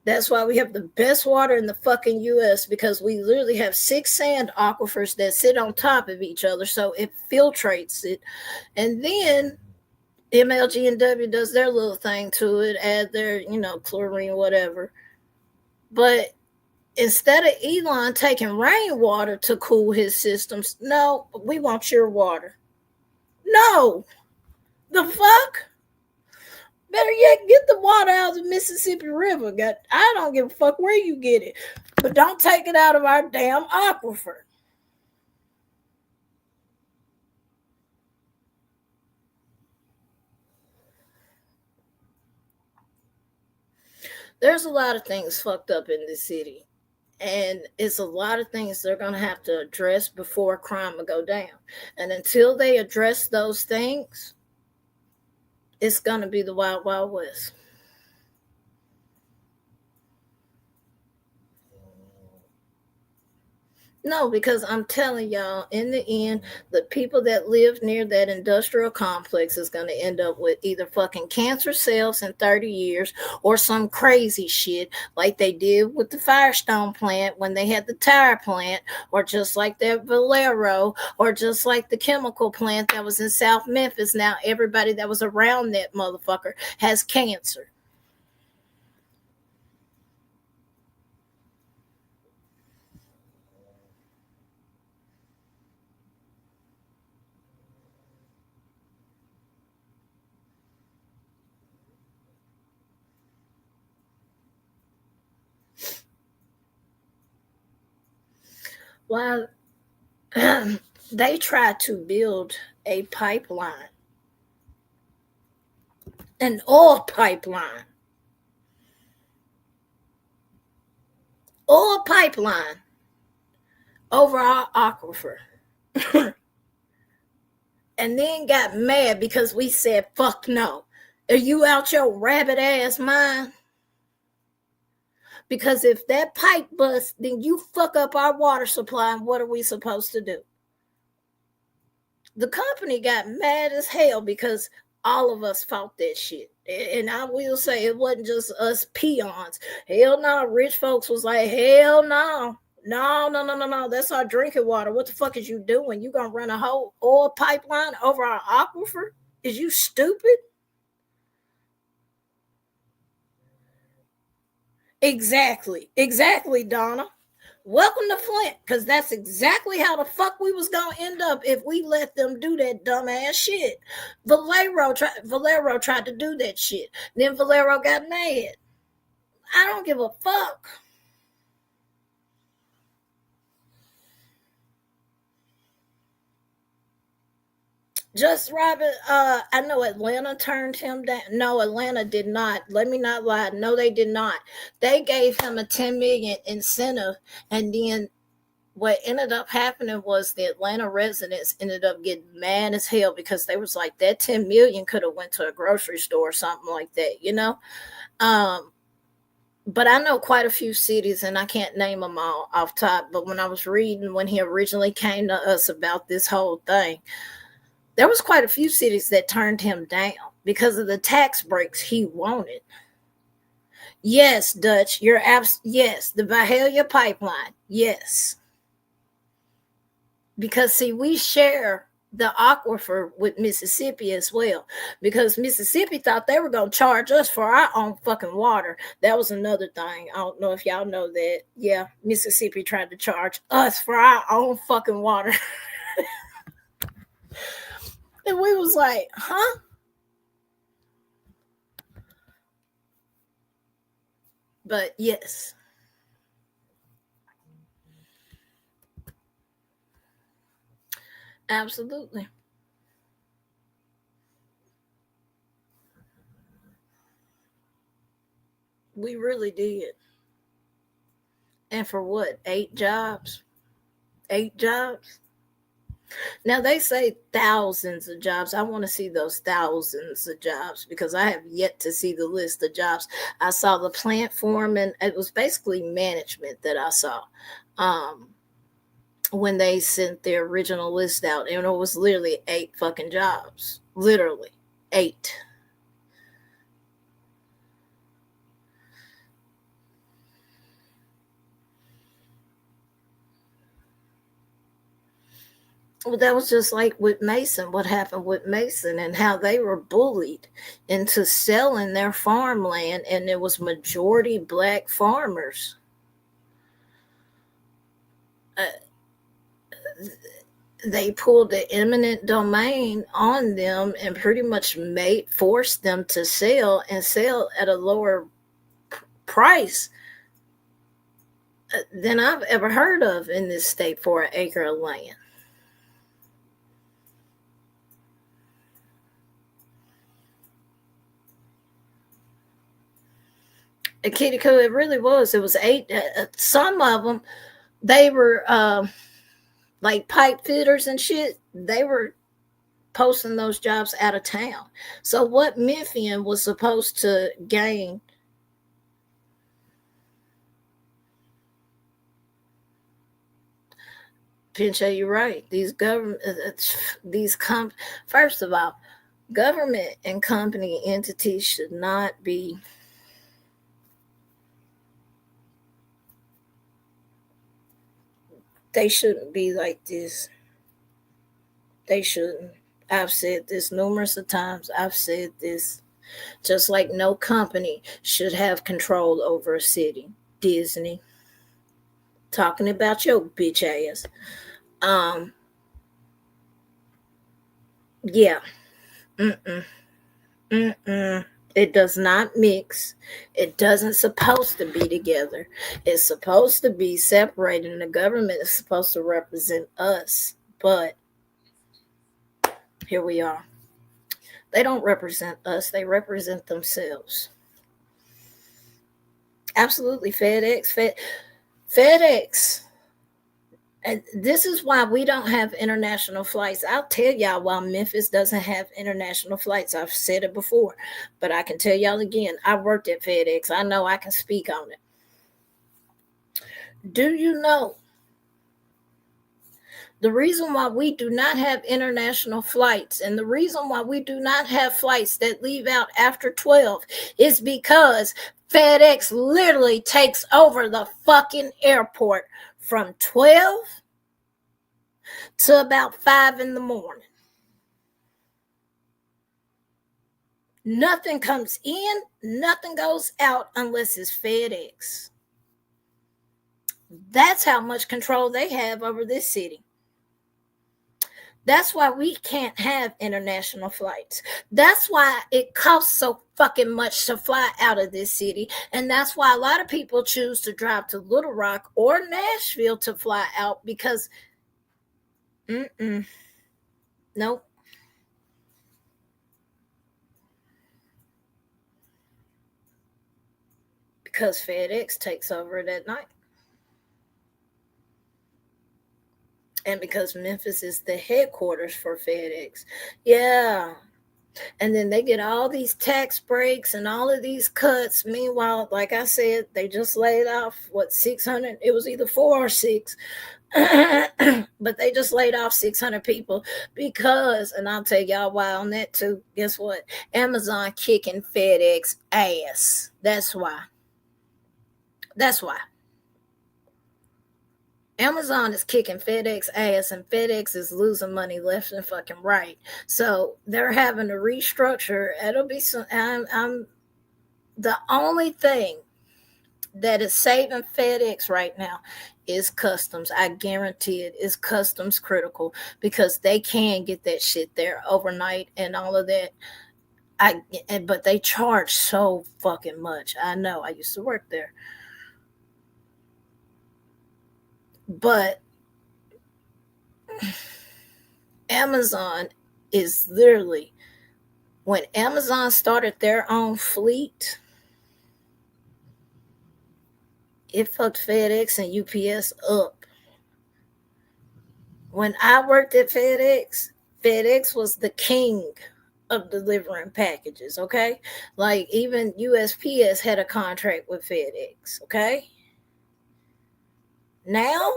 That's why we have the best water in the fucking U.S. because we literally have 6 sand aquifers that sit on top of each other, so it filtrates it. And then MLG&W does their little thing to it, add their, chlorine, whatever. But instead of Elon taking rainwater to cool his systems, no, we want your water. No, the fuck? Better yet, get the water out of the Mississippi River. I don't give a fuck where you get it, but don't take it out of our damn aquifer. There's a lot of things fucked up in this city. And it's a lot of things they're going to have to address before crime will go down. And until they address those things, it's going to be the Wild Wild West. No, because I'm telling y'all, in the end, the people that live near that industrial complex is going to end up with either fucking cancer cells in 30 years or some crazy shit like they did with the Firestone plant when they had the tire plant, or just like that Valero, or just like the chemical plant that was in South Memphis. Now everybody that was around that motherfucker has cancer. While they tried to build a pipeline, an oil pipeline over our aquifer. And then got mad because we said, fuck no. Are you out your rabbit ass mind? Because if that pipe busts, then you fuck up our water supply, and what are we supposed to do? The company got mad as hell because all of us fought that shit. And I will say it wasn't just us peons. Hell no, rich folks was like, hell no. No. That's our drinking water. What the fuck is you doing? You gonna run a whole oil pipeline over our aquifer? Is you stupid? Exactly, Donna. Welcome to Flint, because that's exactly how the fuck we was gonna end up if we let them do that dumbass shit. Valero tried to do that shit. Then Valero got mad. I don't give a fuck. Just Robert, I know Atlanta turned him down. No, Atlanta did not. Let me not lie. No, they did not. They gave him a $10 million incentive, and then what ended up happening was the Atlanta residents ended up getting mad as hell because they was like, that 10 million could have went to a grocery store or something like that, but I know quite a few cities, and I can't name them all off top, but when I was reading when he originally came to us about this whole thing, there was quite a few cities that turned him down because of the tax breaks he wanted. Yes, Dutch, yes, the Violates pipeline, yes. Because see, we share the aquifer with Mississippi as well, because Mississippi thought they were going to charge us for our own fucking water. That was another thing. I don't know if y'all know that. Yeah, Mississippi tried to charge us for our own fucking water. And we was like, huh? But yes. Absolutely. We really did. And for what? 8 jobs? 8 jobs? Now they say thousands of jobs. I want to see those thousands of jobs because I have yet to see the list of jobs. I saw the plant foreman. It was basically management that I saw when they sent their original list out, and it was literally 8 fucking jobs. Literally 8. Well, that was just like with Mason, what happened with Mason and how they were bullied into selling their farmland, and it was majority black farmers. They pulled the eminent domain on them and pretty much forced them to sell at a lower price than I've ever heard of in this state for an acre of land. Kitty Coo, it really was. It was 8. Some of them, they were like pipe fitters and shit. They were posting those jobs out of town. So what Memphian was supposed to gain? Pinche, you're right. These first of all, government and company entities should not be they shouldn't be like this. They shouldn't. I've said this numerous of times. I've said this. Just like no company should have control over a city. Disney. Talking about your bitch ass. Yeah. It does not mix. It doesn't supposed to be together. It's supposed to be separated, and the government is supposed to represent us. But here we are. They don't represent us. They represent themselves. Absolutely. FedEx. And this is why we don't have international flights. I'll tell y'all why Memphis doesn't have international flights. I've said it before, but I can tell y'all again. I worked at FedEx. I know I can speak on it. Do you know the reason why we do not have international flights and the reason why we do not have flights that leave out after 12 is because FedEx literally takes over the fucking airport from 12 to about 5 in the morning. Nothing comes in, nothing goes out unless it's FedEx. That's how much control they have over this city. That's why we can't have international flights. That's why it costs so fucking much to fly out of this city. And that's why a lot of people choose to drive to Little Rock or Nashville to fly out because, nope. Because FedEx takes over it at night. And because Memphis is the headquarters for FedEx. Yeah. And then they get all these tax breaks and all of these cuts. Meanwhile, like I said, they just laid off, 600? It was either 4 or 6. But they just laid off 600 people because, and I'll tell y'all why on that too. Guess what? Amazon kicking FedEx ass. That's why. Amazon is kicking FedEx ass, and FedEx is losing money left and fucking right. So they're having to restructure. It'll be some. I'm the only thing that is saving FedEx right now is customs. I guarantee it is customs critical because they can get that shit there overnight and all of that. But they charge so fucking much. I know. I used to work there. But Amazon is literally, when Amazon started their own fleet, it fucked FedEx and UPS up. When I worked at FedEx, FedEx was the king of delivering packages, okay? Like even USPS had a contract with FedEx, okay? Now,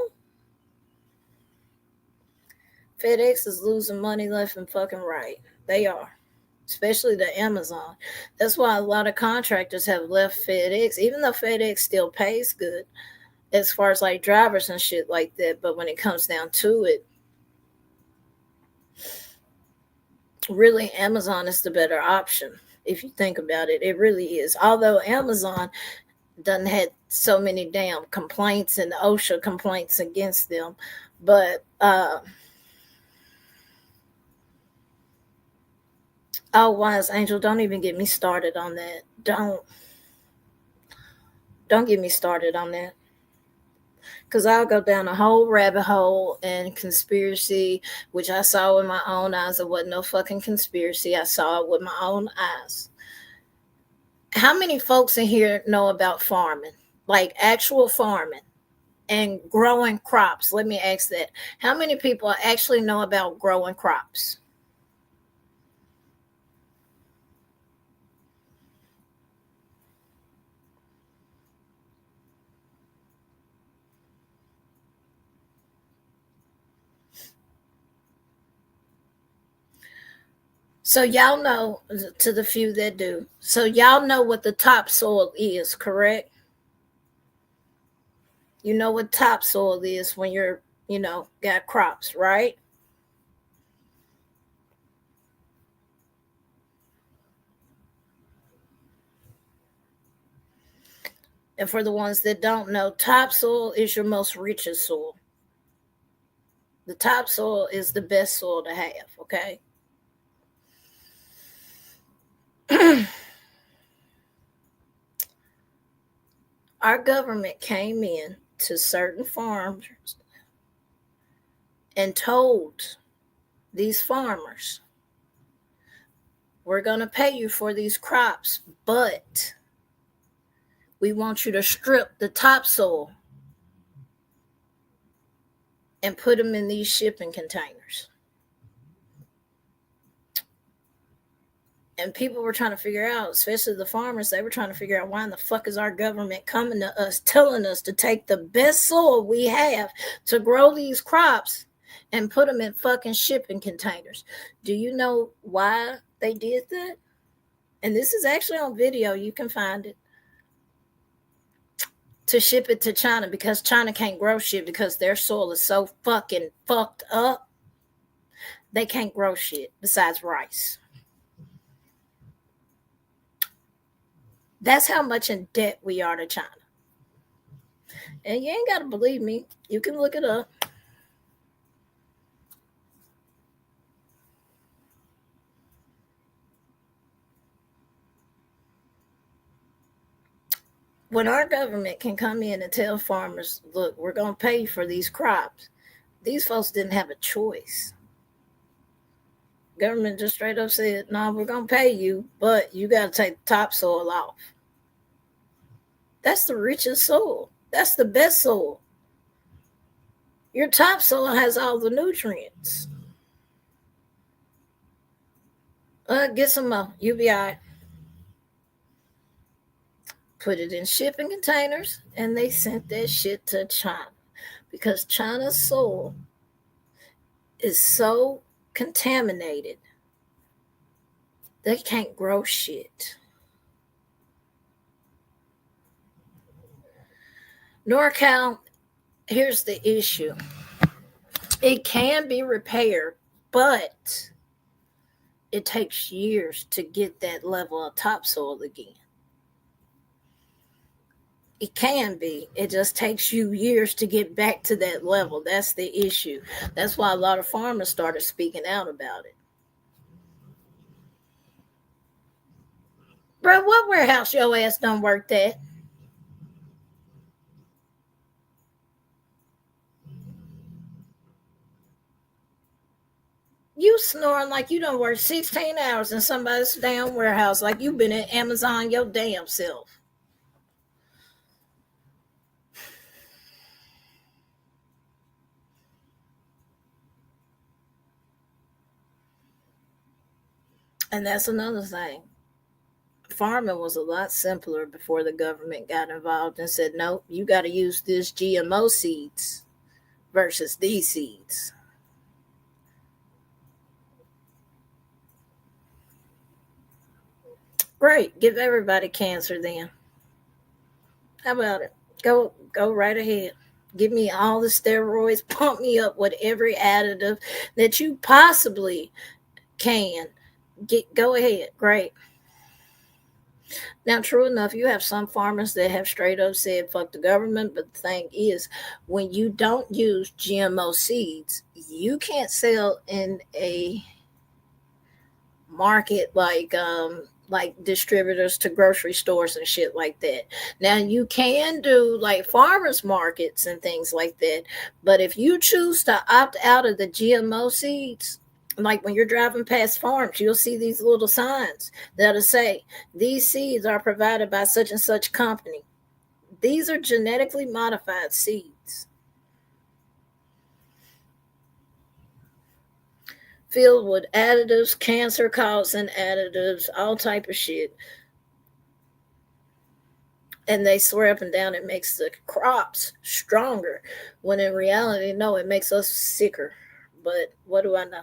FedEx is losing money left and fucking right. They are. Especially the Amazon. That's why a lot of contractors have left FedEx, even though FedEx still pays good as far as like drivers and shit like that. But when it comes down to it, really Amazon is the better option. If you think about it, it really is. Although Amazon doesn't have so many damn complaints and OSHA complaints against them. But oh, Wise Angel, don't even get me started on that. Don't get me started on that. Because I'll go down a whole rabbit hole and conspiracy, which I saw with my own eyes. It wasn't no fucking conspiracy. I saw it with my own eyes. How many folks in here know about farming? Like actual farming and growing crops? Let me ask that. How many people actually know about growing crops? So y'all know, to the few that do, so y'all know what the topsoil is, correct? You know what topsoil is when you're, got crops, right? And for the ones that don't know, topsoil is your most richest soil. The topsoil is the best soil to have, okay? Our government came in to certain farms and told these farmers, we're going to pay you for these crops, but we want you to strip the topsoil and put them in these shipping containers. And people were trying to figure out, especially the farmers, they were trying to figure out why in the fuck is our government coming to us, telling us to take the best soil we have to grow these crops and put them in fucking shipping containers. Do you know why they did that? And this is actually on video. You can find it. To ship it to China, because China can't grow shit because their soil is so fucking fucked up. They can't grow shit besides rice. That's how much in debt we are to China. And you ain't got to believe me. You can look it up. When our government can come in and tell farmers, look, we're going to pay you for these crops, these folks didn't have a choice. Government just straight up said, no, we're going to pay you, but you got to take the topsoil off. That's the richest soil. That's the best soil. Your topsoil has all the nutrients. Get some more. You'll be all right. Put it in shipping containers, and they sent that shit to China because China's soil is so contaminated they can't grow shit. NorCal here's the issue. It can be repaired, but it takes years to get that level of topsoil again. It can be. It just takes you years to get back to that level. That's the issue. That's why a lot of farmers started speaking out about it. Bro, what warehouse your ass done worked at? You snoring like you done worked 16 hours in somebody's damn warehouse, like you been at Amazon your damn self. And that's another thing. Farming was a lot simpler before the government got involved and said, nope, you got to use this GMO seeds versus these seeds. Great, give everybody cancer then. How about it? Go right ahead. Give me all the steroids, pump me up with every additive that you possibly can. Go ahead. Great. Now, true enough, you have some farmers that have straight up said fuck the government, but the thing is, when you don't use GMO seeds, you can't sell in a market like distributors to grocery stores and shit like that. Now you can do like farmers markets and things like that, but if you choose to opt out of the GMO seeds, like when you're driving past farms, you'll see these little signs that'll say these seeds are provided by such and such company. These are genetically modified seeds filled with additives, cancer causing additives, all type of shit. And they swear up and down it makes the crops stronger, when in reality, no, it makes us sicker. But what do I know?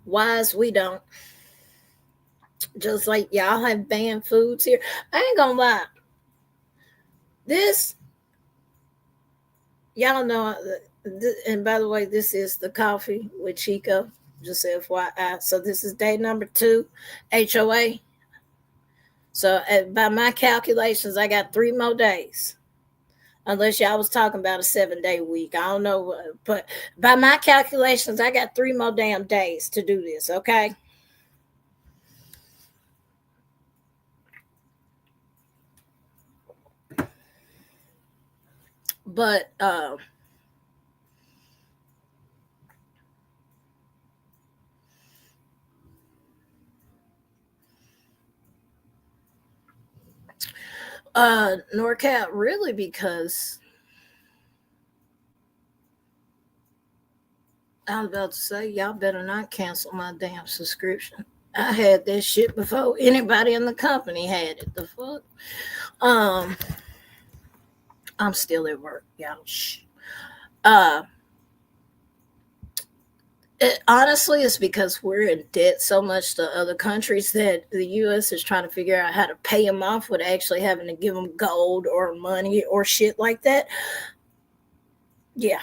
Wise, we don't. Just like y'all have banned foods here. I ain't gonna lie. This, y'all know, and by the way, this is the coffee with Chico. Just FYI. So this is day number 2, HOA. So by my calculations, I got 3 more days. Unless y'all was talking about a 7-day week. I don't know. But by my calculations, I got 3 more damn days to do this, okay? But NorCal, really, because I was about to say, y'all better not cancel my damn subscription. I had that shit before anybody in the company had it. The fuck? Um, I'm still at work, y'all. Shh. Uh, honestly, it's because we're in debt so much to other countries that the U.S. is trying to figure out how to pay them off without actually having to give them gold or money or shit like that. Yeah,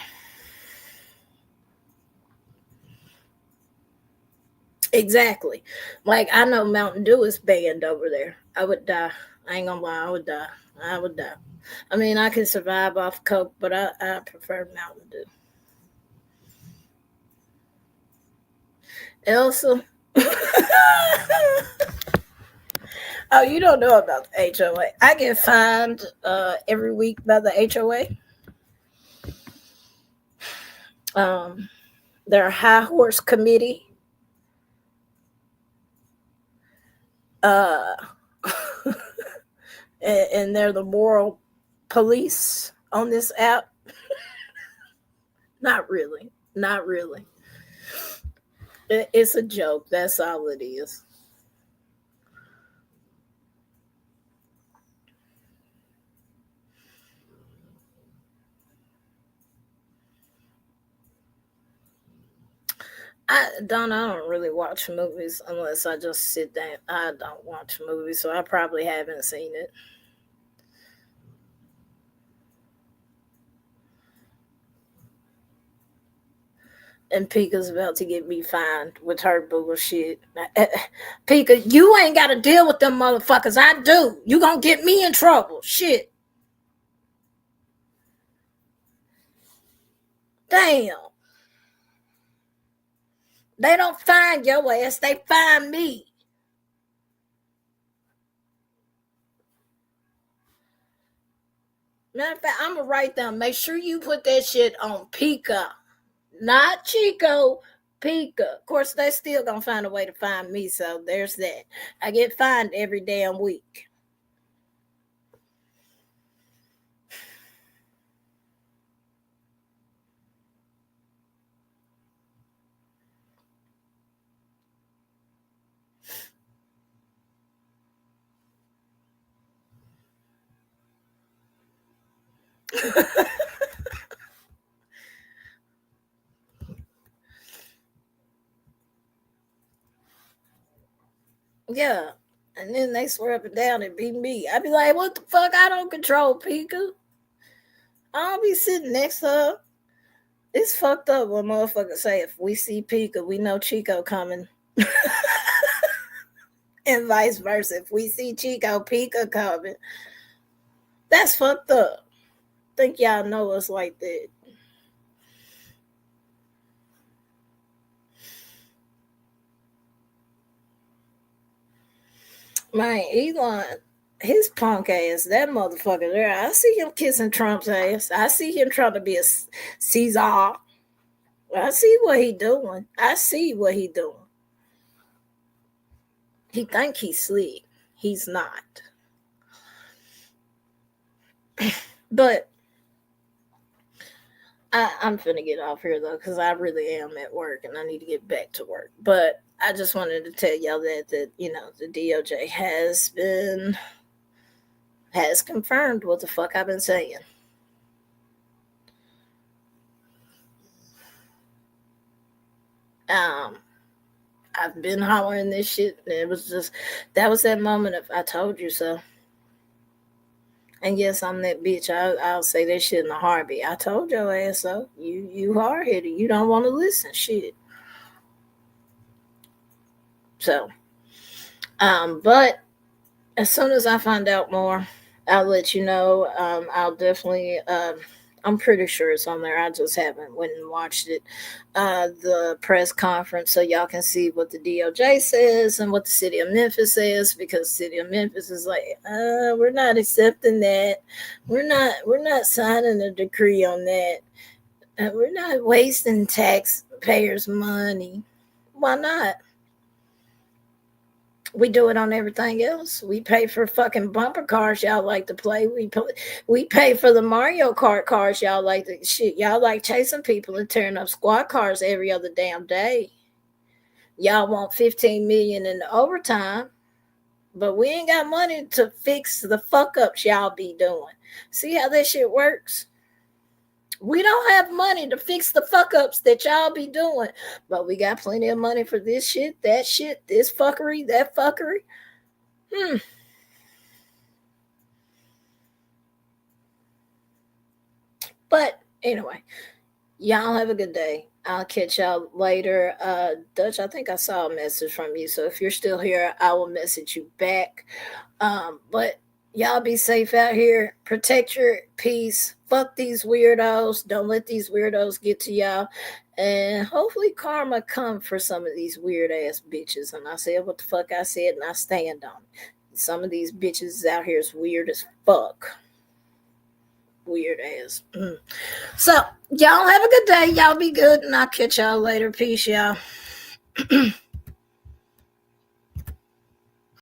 exactly. Like, I know Mountain Dew is banned over there. I would die. I ain't gonna lie, I would die. I would die. I mean, I can survive off Coke, but I prefer Mountain Dew. Elsa. Oh, you don't know about the HOA. I get fined every week by the HOA. Their high horse committee. Uh, and they're the moral police on this app. Not really. Not really. It's a joke. That's all it is. I don't really watch movies unless I just sit down. I don't watch movies, so I probably haven't seen it. And Pika's about to get me fined with her bullshit. Pika, you ain't got to deal with them motherfuckers. I do. You gonna get me in trouble. Shit. Damn. They don't find your ass. They find me. Matter of fact, I'm going to write down. Make sure you put that shit on Pika. Not Chico. Pika. Of course, they still going to find a way to find me. So there's that. I get fined every damn week. Yeah. And then they swear up and down and be me. I be like, what the fuck? I don't control Pika. I don't be sitting next to her. It's fucked up when motherfuckers say if we see Pika, we know Chico coming. And vice versa. If we see Chico, Pika coming. That's fucked up. Think y'all know us like that. Man, Elon, his punk ass, that motherfucker there. I see him kissing Trump's ass. I see him trying to be a Caesar. I see what he doing. He think he's slick. He's not. But I'm finna get off here though, because I really am at work and I need to get back to work. But I just wanted to tell y'all that the DOJ has confirmed what the fuck I've been saying. I've been hollering this shit, and it was just that was that moment of I told you so. And yes, I'm that bitch. I'll say that shit in a heartbeat. I told your ass so. You hard headed. You don't want to listen. Shit. So, but as soon as I find out more, I'll let you know. I'll definitely. I'm pretty sure it's on there. I just haven't went and watched it. The press conference, so y'all can see what the DOJ says and what the City of Memphis says, because City of Memphis is like, we're not accepting that. We're not signing a decree on that. We're not wasting taxpayers' money. Why not? We do it on everything else. We pay for fucking bumper cars y'all like to play. We pay for the Mario Kart cars y'all like to shit. Y'all like chasing people and tearing up squad cars every other damn day. Y'all want 15 million in the overtime, but we ain't got money to fix the fuck ups y'all be doing. See how that shit works? We don't have money to fix the fuck ups that y'all be doing, but we got plenty of money for this shit, that shit, this fuckery, that fuckery. But anyway, y'all have a good day. I'll catch y'all later. Dutch, I think I saw a message from you, so if you're still here, I will message you back. But y'all be safe out here. Protect your peace. Fuck these weirdos. Don't let these weirdos get to y'all. And hopefully karma come for some of these weird ass bitches. And I said what the fuck I said, and I stand on it. Some of these bitches out here is weird as fuck. Weird ass. So y'all have a good day. Y'all be good, and I'll catch y'all later. Peace, y'all.